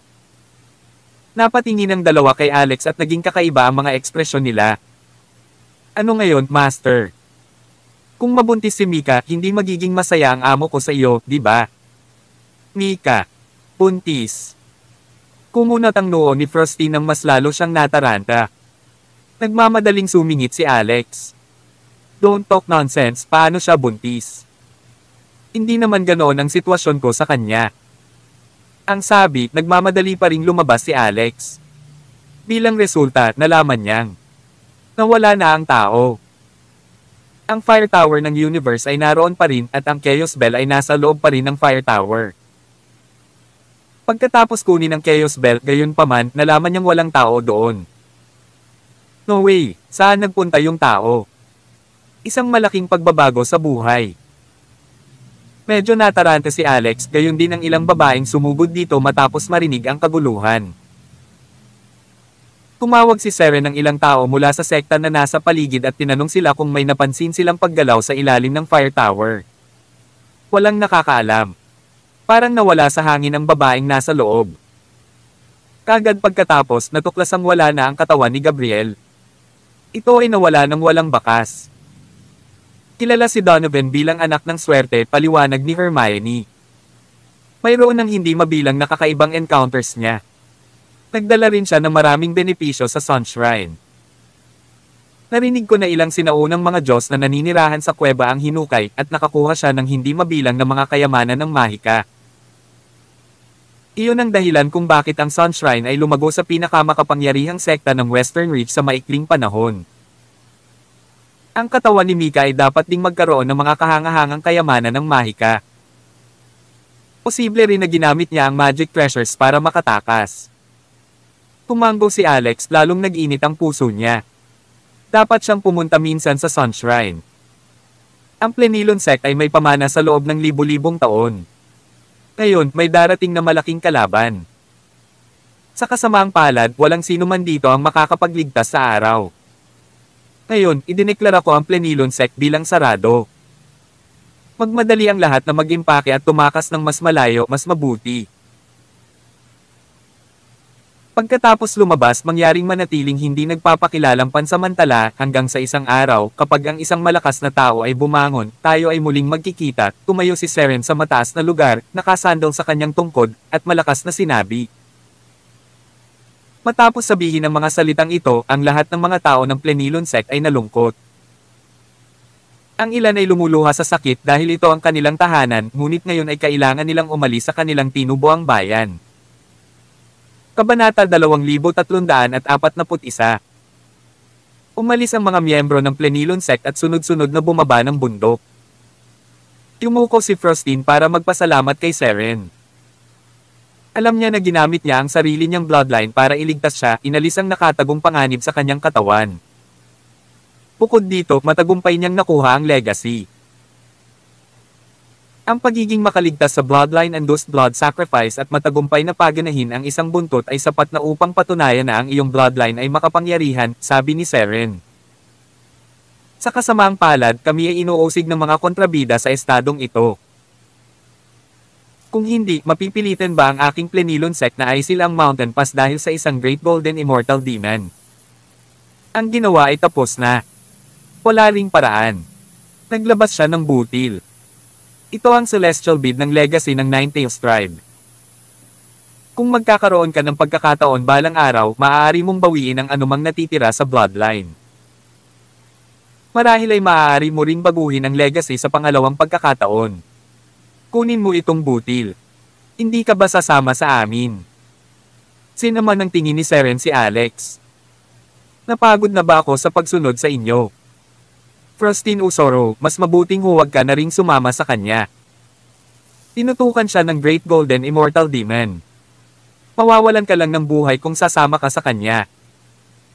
Napatingin ang dalawa kay Alex at naging kakaiba ang mga ekspresyon nila. Ano ngayon, Master? Kung mabuntis si Mika, hindi magiging masaya ang amo ko sa iyo, di ba? Mika. Buntis. Kumunat ang noo ni Frostine nang mas lalo siyang nataranta. Nagmamadaling sumingit si Alex. Don't talk nonsense, paano siya buntis? Hindi naman ganoon ang sitwasyon ko sa kanya. Ang sabi, nagmamadali pa ring lumabas si Alex. Bilang resulta, nalaman niyang nawala na ang tao. Ang fire tower ng universe ay naroon pa rin at ang Chaos Bell ay nasa loob pa rin ng fire tower. Pagkatapos kunin ang Chaos Bell, gayunpaman, nalaman niyang walang tao doon. No way, saan nagpunta yung tao? Isang malaking pagbabago sa buhay. Medyo nataranta si Alex, gayon din ang ilang babaeng sumugod dito matapos marinig ang kaguluhan. Tumawag si Seren ng ilang tao mula sa sekta na nasa paligid at tinanong sila kung may napansin silang paggalaw sa ilalim ng fire tower. Walang nakakaalam. Parang nawala sa hangin ang babaeng nasa loob. Kagad pagkatapos, natuklasang wala na ang katawan ni Gabriel. Ito ay nawala ng walang bakas. Kilala si Donovan bilang anak ng swerte, paliwanag ni Hermione. Mayroon ng hindi mabilang na kakaibang encounters niya. Nagdala rin siya ng maraming benepisyo sa Sunshrine. Narinig ko na ilang sinaunang mga Diyos na naninirahan sa kuweba ang hinukay at nakakuha siya ng hindi mabilang na mga kayamanan ng mahika. Iyon ang dahilan kung bakit ang Sunshrine ay lumago sa pinakamakapangyarihang sekta ng Western Reach sa maikling panahon. Ang katawan ni Mika ay dapat ding magkaroon ng mga kahangahangang kayamanan ng mahika. Posible rin na ginamit niya ang magic treasures para makatakas. Tumanggo si Alex, lalong nag-init ang puso niya. Dapat siyang pumunta minsan sa Sunshrine. Ang Plenilon sect ay may pamana sa loob ng libu-libong taon. Ngayon, may darating na malaking kalaban. Sa kasamaang palad, walang sino man dito ang makakapagligtas sa araw. Ngayon, idineklara ko ang Plenilon sect bilang sarado. Magmadali ang lahat na mag-impake at tumakas ng mas malayo, mas mabuti. Pagkatapos lumabas, mangyaring manatiling hindi nagpapakilalang pansamantala hanggang sa isang araw, kapag ang isang malakas na tao ay bumangon, tayo ay muling magkikita. Tumayo si Seren sa mataas na lugar, nakasandal sa kanyang tungkod, at malakas na sinabi. Matapos sabihin ang mga salitang ito, ang lahat ng mga tao ng Plenilon sect ay nalungkot. Ang ilan ay lumuluha sa sakit dahil ito ang kanilang tahanan, ngunit ngayon ay kailangan nilang umalis sa kanilang tinubuang bayan. Kabanata 2341. Umalis ang mga miyembro ng Plenilon sect at sunod-sunod na bumaba ng bundok. Yumuko si Frostine para magpasalamat kay Seren. Alam niya na ginamit niya ang sarili niyang bloodline para iligtas siya, inalis ang nakatagong panganib sa kanyang katawan. Bukod dito, matagumpay niyang nakuha ang legacy. Ang pagiging makaligtas sa bloodline-induced blood sacrifice at matagumpay na paganahin ang isang buntot ay sapat na upang patunayan na ang iyong bloodline ay makapangyarihan, sabi ni Seren. Sa kasamaang palad, kami ay inuusig ng mga kontrabida sa estadong ito. Kung hindi, mapipilitin ba ang aking Plenilon sect na aisil ang Mountain Pass dahil sa isang Great Golden Immortal Demon? Ang ginawa ay tapos na. Wala ring paraan. Naglabas siya ng butil. Ito ang celestial bead ng legacy ng Ninetales tribe. Kung magkakaroon ka ng pagkakataon balang araw, maaari mong bawiin ang anumang natitira sa bloodline. Marahil ay maaari mo ring baguhin ang legacy sa pangalawang pagkakataon. Kunin mo itong butil. Hindi ka ba sasama sa amin? Sinaman ang tingin ni Seren si Alex. Napagod na ba ako sa pagsunod sa inyo? Frostine Usoro, mas mabuting huwag ka na ring sumama sa kanya. Tinutukan siya ng Great Golden Immortal Demon. Mawawalan ka lang ng buhay kung sasama ka sa kanya.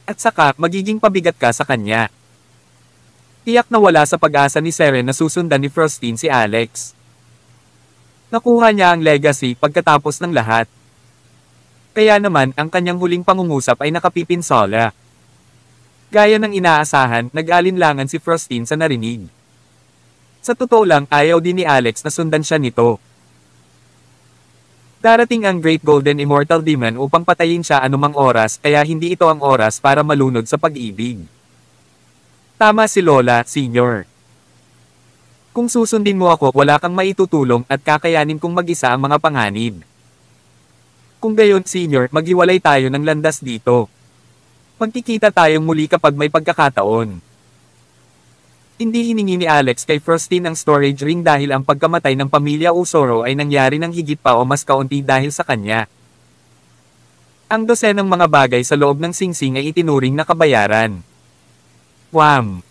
At saka, magiging pabigat ka sa kanya. Tiyak na wala sa pag-asa ni Seren na susundan ni Frostine si Alex. Nakuha niya ang legacy pagkatapos ng lahat. Kaya naman, ang kanyang huling pangungusap ay nakapipinsola. Gaya ng inaasahan, nag-alinlangan si Frostine sa narinig. Sa totoo lang, ayaw din ni Alex na sundan siya nito. Darating ang Great Golden Immortal Demon upang patayin siya anumang oras, kaya hindi ito ang oras para malunod sa pag-ibig. Tama si Lola, Senior. Kung susundin mo ako, wala kang maitutulong at kakayanin kong mag-isa ang mga panganib. Kung gayon, Senior, maghiwalay tayo ng landas dito. Magkikita tayong muli kapag may pagkakataon. Hindi hiningi ni Alex kay Frostine ang storage ring dahil ang pagkamatay ng pamilya Usoro ay nangyari ng higit pa o mas kaunti dahil sa kanya. Ang dosenang mga bagay sa loob ng singsing ay itinuring na kabayaran. Wham!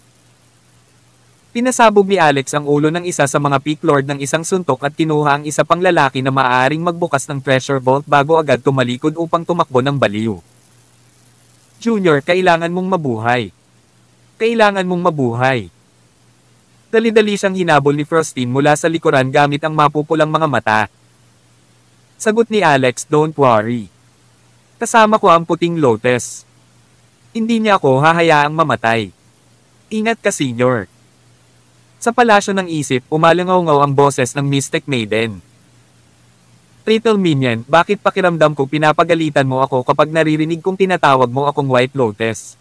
Pinasabog ni Alex ang ulo ng isa sa mga Peak Lord ng isang suntok at kinuha ang isa pang lalaki na maaaring magbukas ng treasure vault bago agad tumalikod upang tumakbo ng baliw. Junior, kailangan mong mabuhay. Kailangan mong mabuhay. Dali-dali siyang hinabol ni Frostine mula sa likuran gamit ang mapupulang mga mata. Sagot ni Alex, don't worry. Kasama ko ang puting lotus. Hindi niya ako hahayaang mamatay. Ingat ka, Senior. Sa palasyo ng isip, umalangaw-ngaw ang boses ng Mystic Maiden. Little Minion, bakit pakiramdam ko pinapagalitan mo ako kapag naririnig kong tinatawag mo akong White Lotus?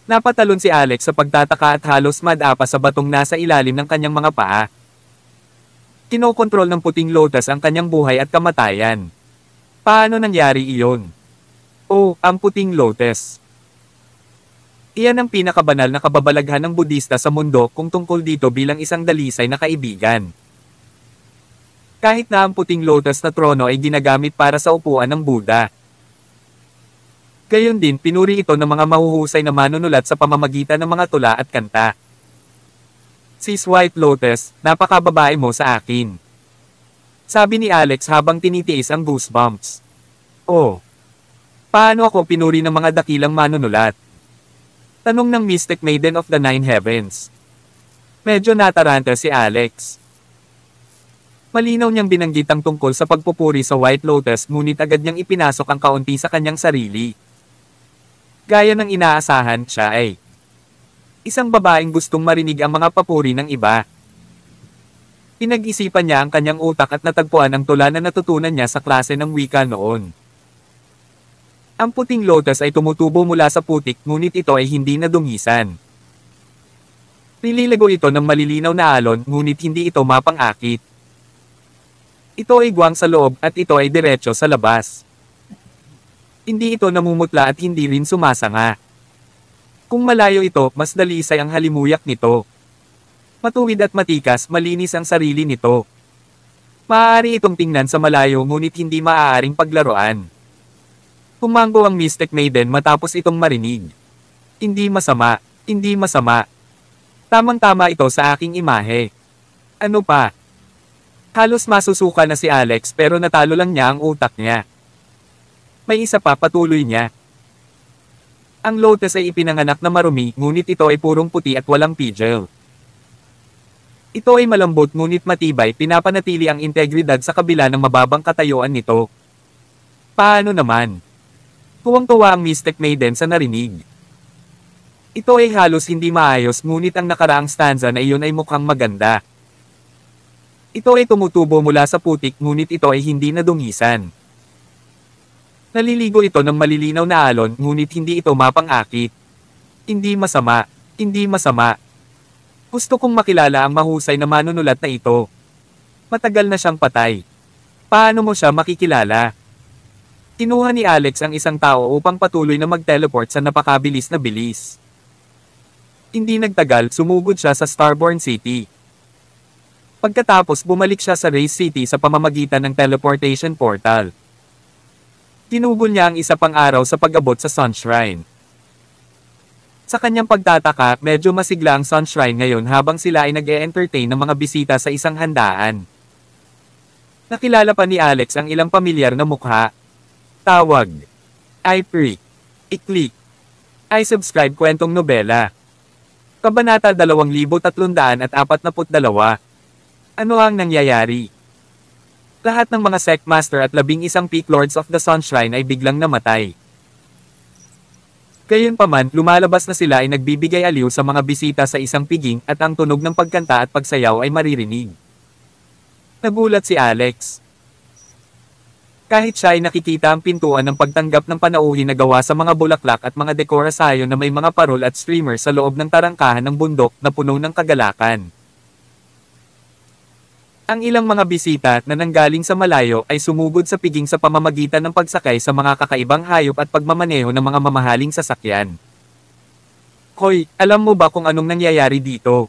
Napatalon si Alex sa pagtataka at halos madapa sa batong nasa ilalim ng kanyang mga paa. Kinokontrol ng puting lotus ang kanyang buhay at kamatayan. Paano nangyari iyon? Oh, ang puting lotus. Iyan ang pinakabanal na kababalaghan ng Budista sa mundo kung tungkol dito bilang isang dalisay na kaibigan. Kahit na ang puting lotus na trono ay ginagamit para sa upuan ng Buddha. Gayon din pinuri ito ng mga mahuhusay na manunulat sa pamamagitan ng mga tula at kanta. Sis White Lotus, napakababae mo sa akin. Sabi ni Alex habang tinitiis ang goosebumps. Oh. Paano ako pinuri ng mga dakilang manunulat? Tanong ng Mystic Maiden of the Nine Heavens. Medyo nataranta si Alex. Malinaw niyang binanggit ang tungkol sa pagpupuri sa White Lotus ngunit agad niyang ipinasok ang kaunti sa kanyang sarili. Gaya ng inaasahan, siya ay isang babaeng gustong marinig ang mga papuri ng iba. Pinag-isipan niya ang kanyang utak at natagpuan ang tula na natutunan niya sa klase ng wika noon. Ang puting lotus ay tumutubo mula sa putik ngunit ito ay hindi nadungisan. Nililigo ito ng malilinaw na alon ngunit hindi ito mapang-akit. Ito ay guwang sa loob at ito ay diretso sa labas. Hindi ito namumutla at hindi rin sumasanga. Kung malayo ito, mas dalisay ang halimuyak nito. Matuwid at matikas, malinis ang sarili nito. Maaari itong tingnan sa malayo ngunit hindi maaaring paglaruan. Humanggo ang Mystic Maiden matapos itong marinig. Hindi masama, hindi masama. Tamang-tama ito sa aking imahe. Ano pa? Halos masusuka na si Alex pero natalo lang niya ang utak niya. May isa pa, patuloy niya. Ang lotus ay ipinanganak na marumi ngunit ito ay purong puti at walang pigil. Ito ay malambot ngunit matibay, pinapanatili ang integridad sa kabila ng mababang katayuan nito. Paano naman? Tuwang-tuwa ang Mystic Maiden sa narinig. Ito ay halos hindi maayos ngunit ang nakaraang stanza na iyon ay mukhang maganda. Ito ay tumutubo mula sa putik ngunit ito ay hindi nadungisan. Naliligo ito ng malilinaw na alon ngunit hindi ito mapang-akit. Hindi masama, hindi masama. Gusto kong makilala ang mahusay na manunulat na ito. Matagal na siyang patay. Paano mo siya makikilala? Kinuha ni Alex ang isang tao upang patuloy na mag-teleport sa napakabilis na bilis. Hindi nagtagal, sumugod siya sa Starborn City. Pagkatapos bumalik siya sa Race City sa pamamagitan ng teleportation portal. Tinugol niya ang isa pang araw sa pag-abot sa Sunshrine. Sa kanyang pagtataka, medyo masigla ang Sunshrine ngayon habang sila ay nag-e-entertain ng mga bisita sa isang handaan. Nakilala pa ni Alex ang ilang pamilyar na mukha. Tawag. I-Freak. I-Click. I-Subscribe kwentong nobela. Kabanata 2342. Ano ang nangyayari? Lahat ng mga Sect Master at 11 Peak Lords of the Sunshrine ay biglang namatay. Gayunpaman, lumalabas na sila ay nagbibigay aliw sa mga bisita sa isang piging at ang tunog ng pagkanta at pagsayaw ay maririnig. Nagulat si Alex. Kahit siya ay nakikita ang pintuan ng pagtanggap ng panauhin na gawa sa mga bulaklak at mga dekorasyon na may mga parol at streamer sa loob ng tarangkahan ng bundok na puno ng kagalakan. Ang ilang mga bisita na nanggaling sa malayo ay sumugod sa piging sa pamamagitan ng pagsakay sa mga kakaibang hayop at pagmamaneho ng mga mamahaling sasakyan. Hoy, alam mo ba kung anong nangyayari dito?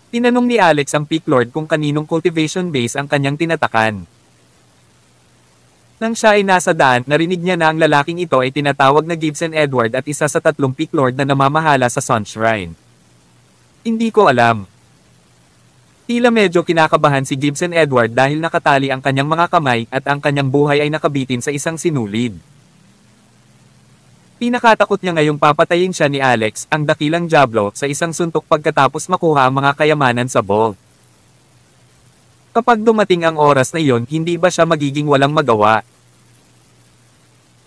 Tinanong ni Alex ang Peak Lord kung kaninong cultivation base ang kanyang tinatakan. Nang siya ay nasa daan, narinig niya na ang lalaking ito ay tinatawag na Gibson Edward at isa sa 3 Peak Lord na namamahala sa Sunshrine. Hindi ko alam. Tila medyo kinakabahan si Gibson Edward dahil nakatali ang kanyang mga kamay at ang kanyang buhay ay nakabitin sa isang sinulid. Pinakatakot niya ngayong papatayin siya ni Alex, ang dakilang Diablo, sa isang suntok pagkatapos makuha ang mga kayamanan sa vault. Kapag dumating ang oras na iyon, hindi ba siya magiging walang magawa?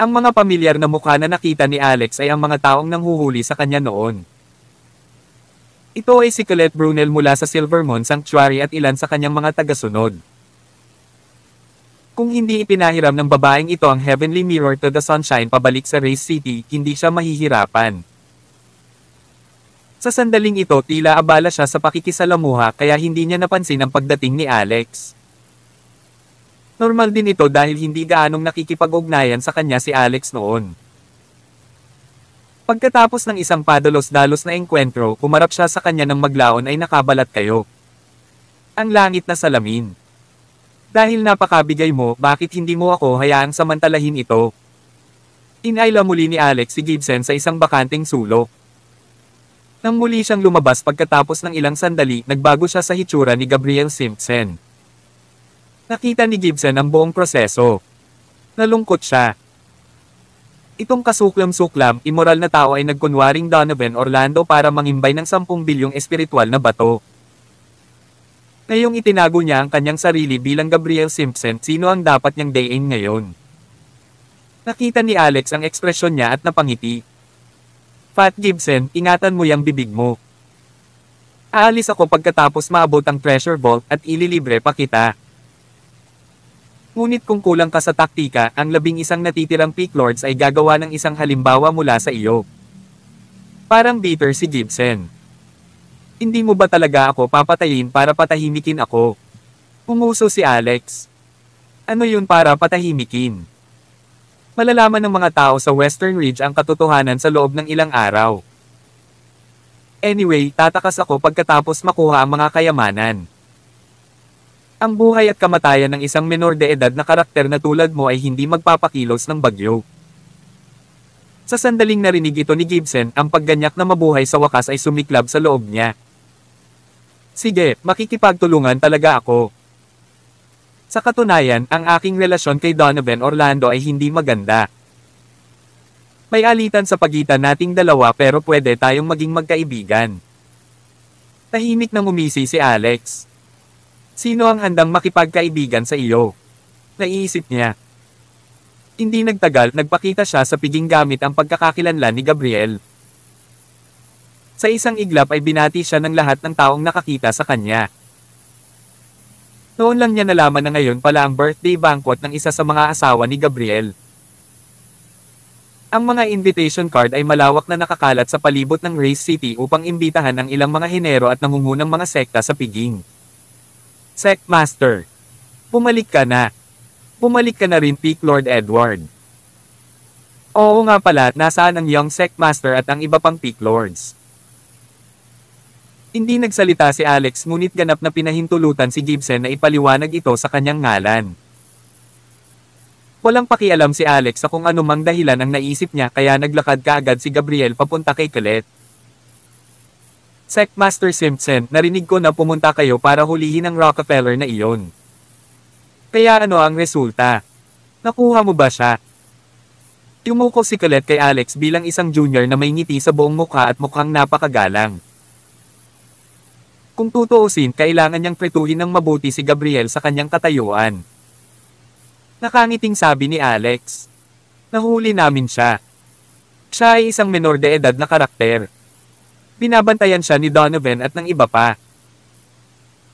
Ang mga pamilyar na mukha na nakita ni Alex ay ang mga taong nanghuhuli sa kanya noon. Ito ay si Colette Brunel mula sa Silvermoon Sanctuary at ilan sa kanyang mga tagasunod. Kung hindi ipinahiram ng babaeng ito ang Heavenly Mirror to the Sunshine pabalik sa Race City, hindi siya mahihirapan. Sa sandaling ito tila abala siya sa pakikisalamuha kaya hindi niya napansin ang pagdating ni Alex. Normal din ito dahil hindi gaanong nakikipag-ugnayan sa kanya si Alex noon. Pagkatapos ng isang padalos-dalos na engkwentro, kumarap siya sa kanya ng maglaon ay nakabalat kayo. Ang langit na salamin. Dahil napakabigay mo, bakit hindi mo ako hayaang samantalahin ito? Inayla muli ni Alex si Gibson sa isang bakanteng sulok. Nang muli siyang lumabas pagkatapos ng ilang sandali, nagbago siya sa hitsura ni Gabriel Simpson. Nakita ni Gibson ang buong proseso. Nalungkot siya. Itong kasuklam-suklam, immoral na tao ay nagkunwaring Donovan Orlando para mangimbay ng 10 bilyong espiritual na bato. Ngayong itinago niya ang kanyang sarili bilang Gabriel Simpson, sino ang dapat niyang dayin ngayon? Nakita ni Alex ang ekspresyon niya at napangiti. Fat Gibson, ingatan mo yang bibig mo. Aalis ako pagkatapos maabot ang treasure vault at ililibre pa kita. Ngunit kung kulang ka sa taktika, ang 11 natitirang Peak Lords ay gagawa ng isang halimbawa mula sa iyo. Parang bitter si Gibson. Hindi mo ba talaga ako papatayin para patahimikin ako? Umuso si Alex. Ano yun para patahimikin? Malalaman ng mga tao sa Western Ridge ang katotohanan sa loob ng ilang araw. Anyway, tatakas ako pagkatapos makuha ang mga kayamanan. Ang buhay at kamatayan ng isang menor de edad na karakter na tulad mo ay hindi magpapakilos ng bagyo. Sa sandaling narinig ito ni Gibson, ang pagganyak na mabuhay sa wakas ay sumiklab sa loob niya. Sige, makikipagtulungan talaga ako. Sa katunayan, ang aking relasyon kay Donovan Orlando ay hindi maganda. May alitan sa pagitan nating dalawa pero pwede tayong maging magkaibigan. Tahimik nang umisi si Alex. Sino ang handang makipagkaibigan sa iyo? Naiisip niya. Hindi nagtagal, nagpakita siya sa piging gamit ang pagkakakilanlan ni Gabriel. Sa isang iglap ay binati siya ng lahat ng taong nakakita sa kanya. Noon lang niya nalaman na ngayon pala ang birthday banquet ng isa sa mga asawa ni Gabriel. Ang mga invitation card ay malawak na nakakalat sa palibot ng Race City upang imbitahan ang ilang mga henero at nangungunang mga sekta sa piging. Sect Master. Bumalik ka na. Bumalik ka na rin, Peak Lord Edward. Oo nga pala, nasaan ang Young Sect Master at ang iba pang Peak Lords? Hindi nagsalita si Alex ngunit ganap na pinahintulutan si Gibson na ipaliwanag ito sa kanyang ngalan. Walang pakialam si Alex sa kung anumang dahilan ang naisip niya kaya naglakad kaagad si Gabriel papunta kay Colette. Sect Master Simpson, narinig ko na pumunta kayo para hulihin ang Rockefeller na iyon. Kaya ano ang resulta? Nakuha mo ba siya? Yumuko si Colette kay Alex bilang isang junior na may ngiti sa buong mukha at mukhang napakagalang. Kung tutuusin, kailangan niyang pretuhin ng mabuti si Gabriel sa kanyang katayuan. Nakangiting sabi ni Alex. Nahuli namin siya. Siya ay isang menor de edad na karakter. Binabantayan siya ni Donovan at ng iba pa.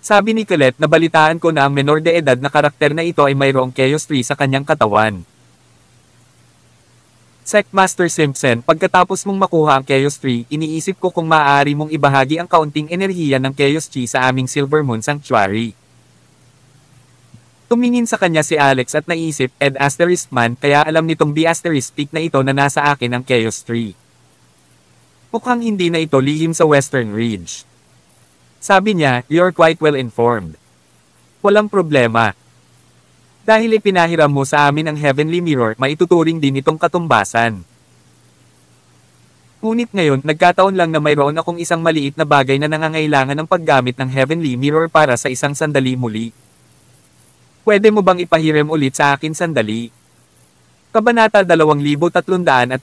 Sabi ni Colette, nabalitaan ko na ang menor de edad na karakter na ito ay mayroong chaos tree sa kanyang katawan. Sect Master Simpson, pagkatapos mong makuha ang Chaos Tree, iniisip ko kung maaari mong ibahagi ang kaunting enerhiya ng Chaos Tree sa aming Silver Moon Sanctuary. Tumingin sa kanya si Alex at naisip, Ed Asterisk man, kaya alam nitong B Asterisk peak na ito na nasa akin ang Chaos Tree. Mukhang hindi na ito lihim sa Western Ridge. Sabi niya, you're quite well informed. Walang problema. Dahil ipinahiram mo sa amin ang Heavenly Mirror, maituturing din itong katumbasan. Ngunit ngayon, nagkataon lang na mayroon akong isang maliit na bagay na nangangailangan ng paggamit ng Heavenly Mirror para sa isang sandali muli. Pwede mo bang ipahiram ulit sa akin sandali? Kabanata 2343.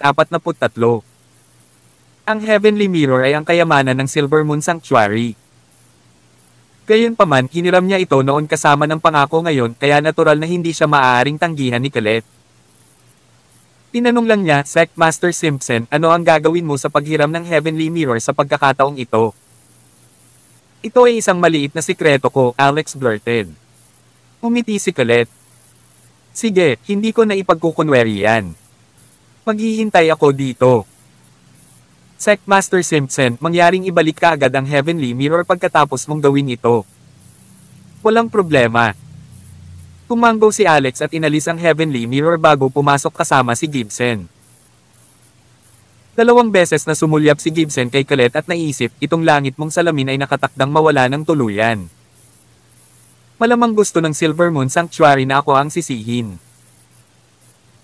Ang Heavenly Mirror ay ang kayamanan ng Silver Moon Sanctuary. Gayunpaman, hiniram niya ito noon kasama ng pangako ngayon kaya natural na hindi siya maaaring tanggihan ni Colette. Tinanong lang niya, Sect Master Simpson, ano ang gagawin mo sa paghiram ng Heavenly Mirror sa pagkakataong ito? Ito ay isang maliit na sikreto ko, Alex blurted. Umiti si Colette. Sige, hindi ko na ipagkukunwari yan. Maghihintay ako dito. Sectmaster Simpson, mangyaring ibalik ka agad ang Heavenly Mirror pagkatapos mong gawin ito. Walang problema. Tumanggo si Alex at inalis ang Heavenly Mirror bago pumasok kasama si Gibson. 2 beses na sumulyap si Gibson kay Colette at naisip, itong langit mong salamin ay nakatakdang mawala ng tuluyan. Malamang gusto ng Silver Moon Sanctuary na ako ang sisihin.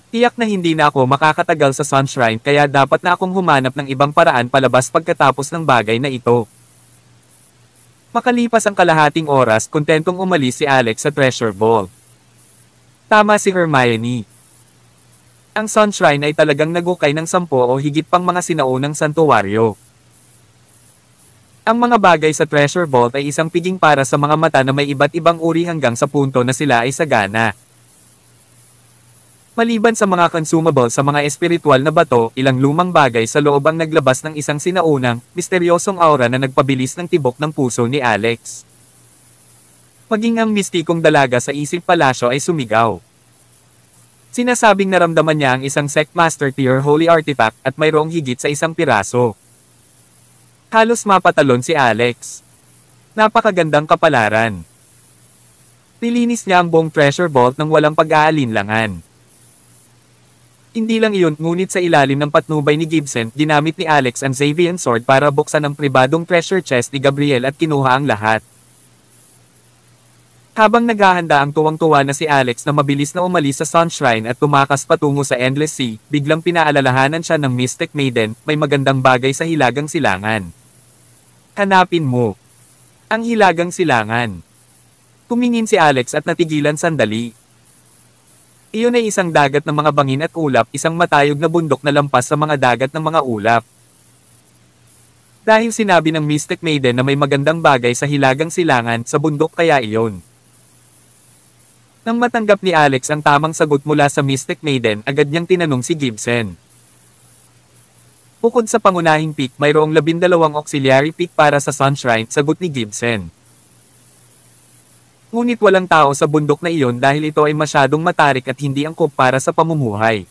Tiyak na hindi na ako makakatagal sa Sunshrine kaya dapat na akong humanap ng ibang paraan palabas pagkatapos ng bagay na ito. Makalipas ang kalahating oras, kontentong umalis si Alex sa Treasure Ball. Tama si Hermione. Ang Sunshrine ay talagang nagukay ng 10 o higit pang mga sinaunang santuwaryo. Ang mga bagay sa Treasure Vault ay isang piging para sa mga mata na may iba't ibang uri hanggang sa punto na sila ay sagana. Maliban sa mga consumable sa mga espiritual na bato, ilang lumang bagay sa loob ang naglabas ng isang sinaunang, misteryosong aura na nagpabilis ng tibok ng puso ni Alex. Maging ang mistikong dalaga sa isip palasyo ay sumigaw. Sinasabing naramdaman niya ang isang Sectmaster tier holy artifact at mayroong higit sa 1 piraso. Halos mapatalon si Alex. Napakagandang kapalaran. Nilinis niya ang buong treasure vault nang walang pag-aalinlangan. Hindi lang iyon, ngunit sa ilalim ng patnubay ni Gibson, ginamit ni Alex ang Xavian Sword para buksan ang pribadong treasure chest ni Gabriel at kinuha ang lahat. Habang naghahanda ang tuwang-tuwa na si Alex na mabilis na umalis sa Sunshrine at tumakas patungo sa Endless Sea, biglang pinaalalahanan siya ng Mystic Maiden, may magandang bagay sa Hilagang Silangan. Hanapin mo ang Hilagang Silangan. Tumingin si Alex at natigilan sandali. Iyon ay isang dagat ng mga bangin at ulap, isang matayog na bundok na lampas sa mga dagat ng mga ulap. Dahil sinabi ng Mystic Maiden na may magandang bagay sa Hilagang Silangan, sa bundok kaya iyon. Nang matanggap ni Alex ang tamang sagot mula sa Mystic Maiden, agad niyang tinanong si Gibson. Bukod sa pangunahing peak, mayroong 12 auxiliary peak para sa Sunshrine, sagot ni Gibson. Ngunit walang tao sa bundok na iyon dahil ito ay masyadong matarik at hindi angkop para sa pamumuhay.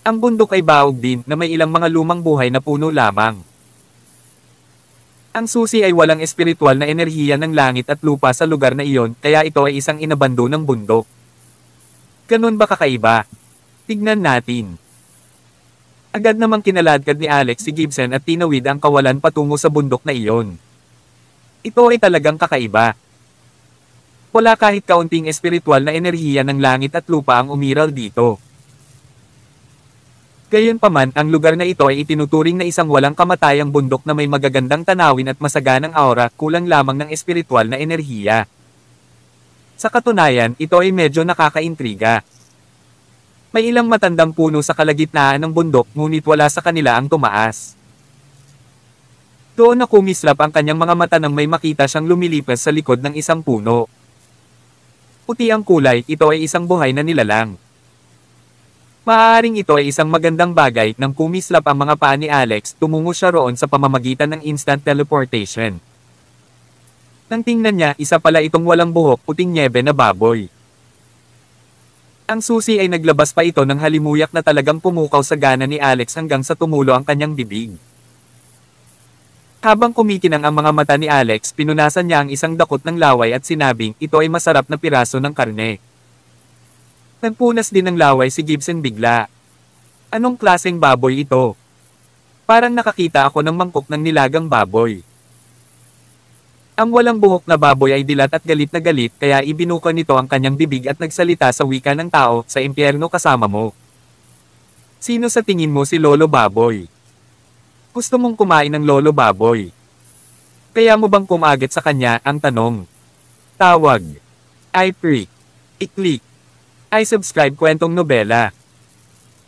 Ang bundok ay baog din na may ilang mga lumang buhay na puno lamang. Ang susi ay walang espiritual na enerhiya ng langit at lupa sa lugar na iyon, kaya ito ay isang inabando ng bundok. Ganun ba kakaiba? Tignan natin. Agad namang kinaladkad ni Alex si Gibson at tinawid ang kawalan patungo sa bundok na iyon. Ito ay talagang kakaiba. Wala kahit kaunting espiritual na enerhiya ng langit at lupa ang umiral dito. Gayunpaman, ang lugar na ito ay itinuturing na isang walang kamatayang bundok na may magagandang tanawin at masaganang aura, kulang lamang ng espiritual na enerhiya. Sa katunayan, ito ay medyo nakakaintriga. May ilang matandang puno sa kalagitnaan ng bundok, ngunit wala sa kanila ang tumaas. Doon na kumislap ang kanyang mga mata nang may makita siyang lumilipas sa likod ng isang puno. Puti ang kulay, ito ay isang buhay na nilalang. Maaaring ito ay isang magandang bagay, nang kumislap ang mga paa ni Alex, tumungo siya roon sa pamamagitan ng instant teleportation. Nang tingnan niya, isa pala itong walang buhok, puting nyebe na baboy. Ang susi ay naglabas pa ito ng halimuyak na talagang pumukaw sa gana ni Alex hanggang sa tumulo ang kanyang bibig. Habang kumikinang ang mga mata ni Alex, pinunasan niya ang isang dakot ng laway at sinabing, ito ay masarap na piraso ng karne. Nagpunas din ng laway si Gibson bigla. Anong klaseng baboy ito? Parang nakakita ako ng mangkok ng nilagang baboy. Ang walang buhok na baboy ay dilat at galit na galit, kaya ibinuka nito ang kanyang bibig at nagsalita sa wika ng tao, sa impyerno kasama mo. Sino sa tingin mo si Lolo Baboy? Gusto mong kumain ng Lolo Baboy? Kaya mo bang kumagit sa kanya, ang tanong? Tawag. I-freak. I-click. I-subscribe kwentong nobela.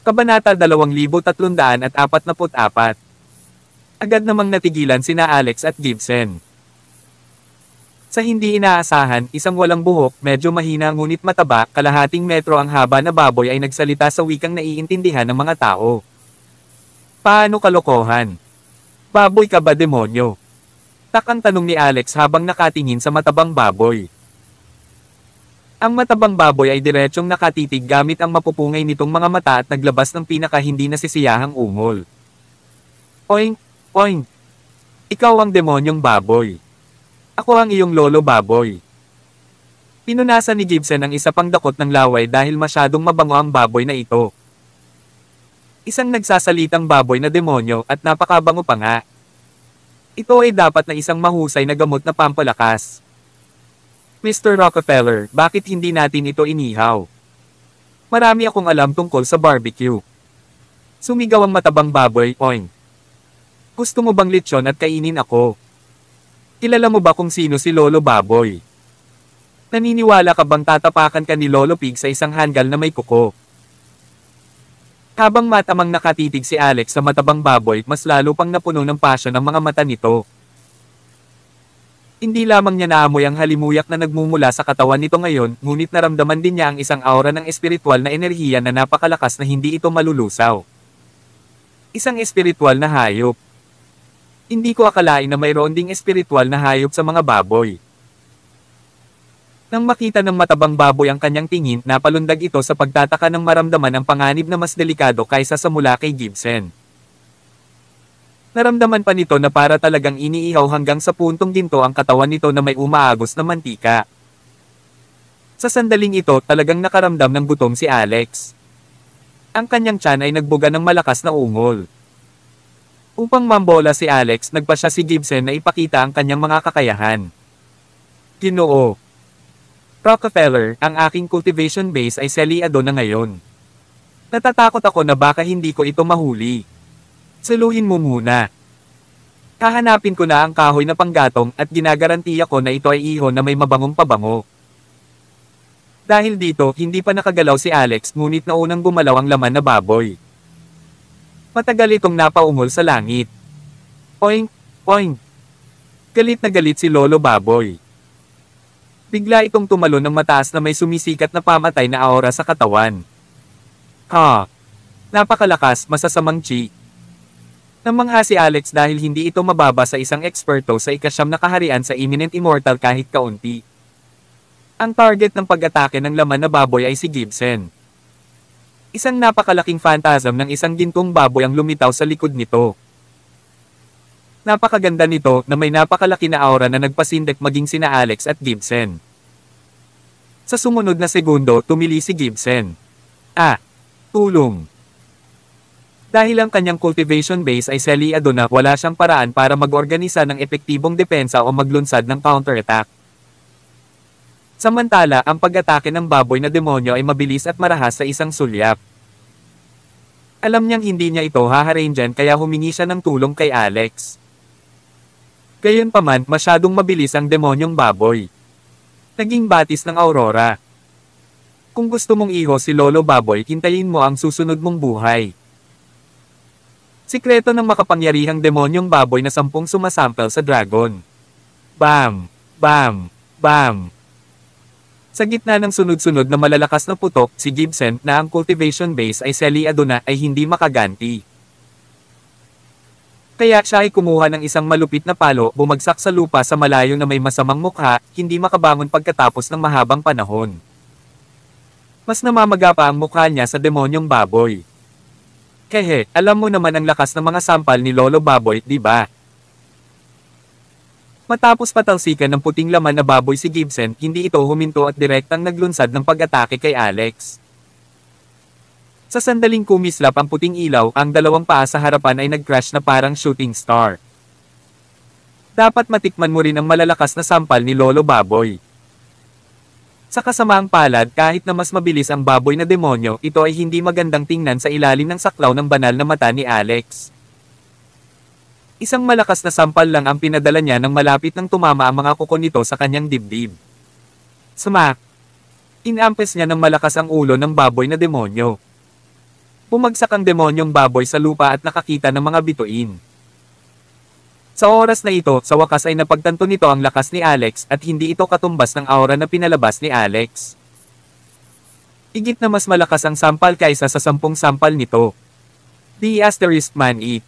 Kabanata 2344. Agad namang natigilan sina Alex at Gibson. Sa hindi inaasahan, isang walang buhok, medyo mahina ngunit mataba, kalahating metro ang haba na baboy ay nagsalita sa wikang naiintindihan ng mga tao. Paano kalokohan? Baboy ka ba, demonyo? Takang tanong ni Alex habang nakatingin sa matabang baboy. Ang matabang baboy ay diretsyong nakatitig gamit ang mapupungay nitong mga mata at naglabas ng pinaka hindi nasisiyahang ungol. Oink! Oink! Ikaw ang demonyong baboy. Ako ang iyong lolo baboy. Pinunasan ni Gibson ang isa pang dakot ng laway dahil masyadong mabango ang baboy na ito. Isang nagsasalitang baboy na demonyo at napakabango pa nga. Ito ay dapat na isang mahusay na gamot na pampalakas. Mr. Rockefeller, bakit hindi natin ito inihaw? Marami akong alam tungkol sa barbecue. Sumigaw ang matabang baboy, oink. Gusto mo bang lechon at kainin ako? Kilala mo ba kung sino si Lolo Baboy? Naniniwala ka bang tatapakan ka ni Lolo Pig sa isang hanggal na may kuko? Habang matamang nakatitig si Alex sa matabang baboy, mas lalo pang napuno ng pasyon ang mga mata nito. Hindi lamang niya naamoy ang halimuyak na nagmumula sa katawan nito ngayon, ngunit naramdaman din niya ang isang aura ng espiritual na enerhiya na napakalakas na hindi ito malulusaw. Isang espiritual na hayop. Hindi ko akalain na mayroon ding espiritual na hayop sa mga baboy. Nang makita ng matabang baboy ang kanyang tingin, napalundag ito sa pagtataka ng maramdaman ang panganib na mas delikado kaysa sa mula kay Gibson. Naramdaman pa nito na para talagang iniihaw hanggang sa puntong ginto ang katawan nito na may umaagos na mantika. Sa sandaling ito, talagang nakaramdam ng gutom si Alex. Ang kanyang tiyan ay nagbuga ng malakas na ungol. Upang mambola si Alex, nagpa siya si Gibson na ipakita ang kanyang mga kakayahan. Ginoo. Rockefeller, ang aking cultivation base ay seliado na ngayon. Natatakot ako na baka hindi ko ito mahuli. Saluhin mo muna. Kahanapin ko na ang kahoy na panggatong at ginagarantiya ko na ito ay iho na may mabangong pabango. Dahil dito, hindi pa nakagalaw si Alex ngunit naunang gumalaw ang laman na baboy. Matagal itong napaungol sa langit. Oink! Oink! Galit na galit si Lolo Baboy. Bigla itong tumalon ng mataas na may sumisikat na pamatay na aura sa katawan. Ha! Napakalakas, masasamang chi. Namangha si Alex dahil hindi ito mababa sa isang eksperto sa ikasyam na kaharian sa Imminent Immortal kahit kaunti. Ang target ng pag-atake ng laman na baboy ay si Gibson. Isang napakalaking phantasm ng isang gintong baboy ang lumitaw sa likod nito. Napakaganda nito na may napakalaki na aura na nagpasindak maging sina Alex at Gibson. Sa sumunod na segundo, tumili si Gibson. Tulong. Dahil ang kanyang cultivation base ay seliado na, wala siyang paraan para mag-organisa ng epektibong depensa o maglunsad ng counterattack. Samantala, ang pag-atake ng baboy na demonyo ay mabilis at marahas sa isang sulyap. Alam niyang hindi niya ito haharanggan kaya humingi siya ng tulong kay Alex. Gayunpaman, masyadong mabilis ang demonyong baboy. Naging batis ng Aurora. Kung gusto mong iho si Lolo Baboy, hintayin mo ang susunod mong buhay. Sikreto ng makapangyarihang demonyong baboy na 10 sumasample sa dragon. Bam! Bam! Bam! Sa gitna ng sunod-sunod na malalakas na putok, si Gibson, na ang cultivation base ay seliado na, ay hindi makaganti. Kaya siya ay kumuha ng isang malupit na palo, bumagsak sa lupa sa malayo na may masamang mukha, hindi makabangon pagkatapos ng mahabang panahon. Mas namamaga pa ang mukha niya sa demonyong baboy. Kehe, alam mo naman ang lakas ng mga sampal ni Lolo Baboy, di ba? Matapos patalsikan ng puting laman na baboy si Gibson, hindi ito huminto at direktang naglunsad ng pag-atake kay Alex. Sa sandaling kumislap ang puting ilaw, ang dalawang paa sa harapan ay nag-crash na parang shooting star. Dapat matikman mo rin ang malalakas na sampal ni Lolo Baboy. Sa kasamaang palad, kahit na mas mabilis ang baboy na demonyo, ito ay hindi magandang tingnan sa ilalim ng saklaw ng banal na mata ni Alex. Isang malakas na sampal lang ang pinadala niya nang malapit nang tumama ang mga kuko nito sa kanyang dibdib. Smack! Inampes niya ng malakas ang ulo ng baboy na demonyo. Bumagsak ang demonyong baboy sa lupa at nakakita ng mga bituin. Sa oras na ito, sa wakas ay napagtanto nito ang lakas ni Alex at hindi ito katumbas ng aura na pinalabas ni Alex. Higit na mas malakas ang sampal kaysa sa 10 sampal nito. The asterisk man it.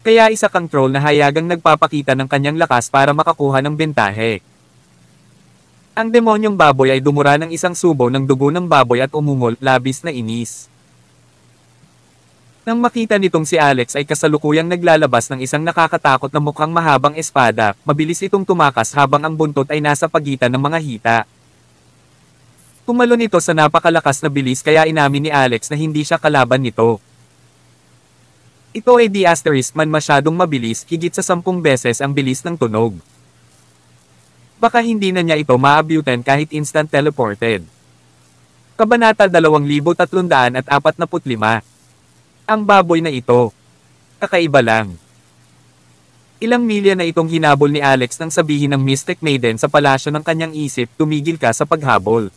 Kaya isa kang troll na hayagang nagpapakita ng kanyang lakas para makakuha ng bentahe. Ang demonyong baboy ay dumura ng isang subo ng dugo ng baboy at umungol, labis na inis. Nang makita nitong si Alex ay kasalukuyang naglalabas ng isang nakakatakot na mukhang mahabang espada, mabilis itong tumakas habang ang buntot ay nasa pagitan ng mga hita. Tumalon ito sa napakalakas na bilis kaya inamin ni Alex na hindi siya kalaban nito. Ito ay di asterisk man masyadong mabilis, higit sa 10 beses ang bilis ng tunog. Baka hindi na niya ito maabutan kahit instant teleported. Kabanata 2345. Ang baboy na ito. Kakaiba lang. Ilang milya na itong hinabol ni Alex nang sabihin ng Mystic Maiden sa palasyo ng kanyang isip, tumigil ka sa paghabol.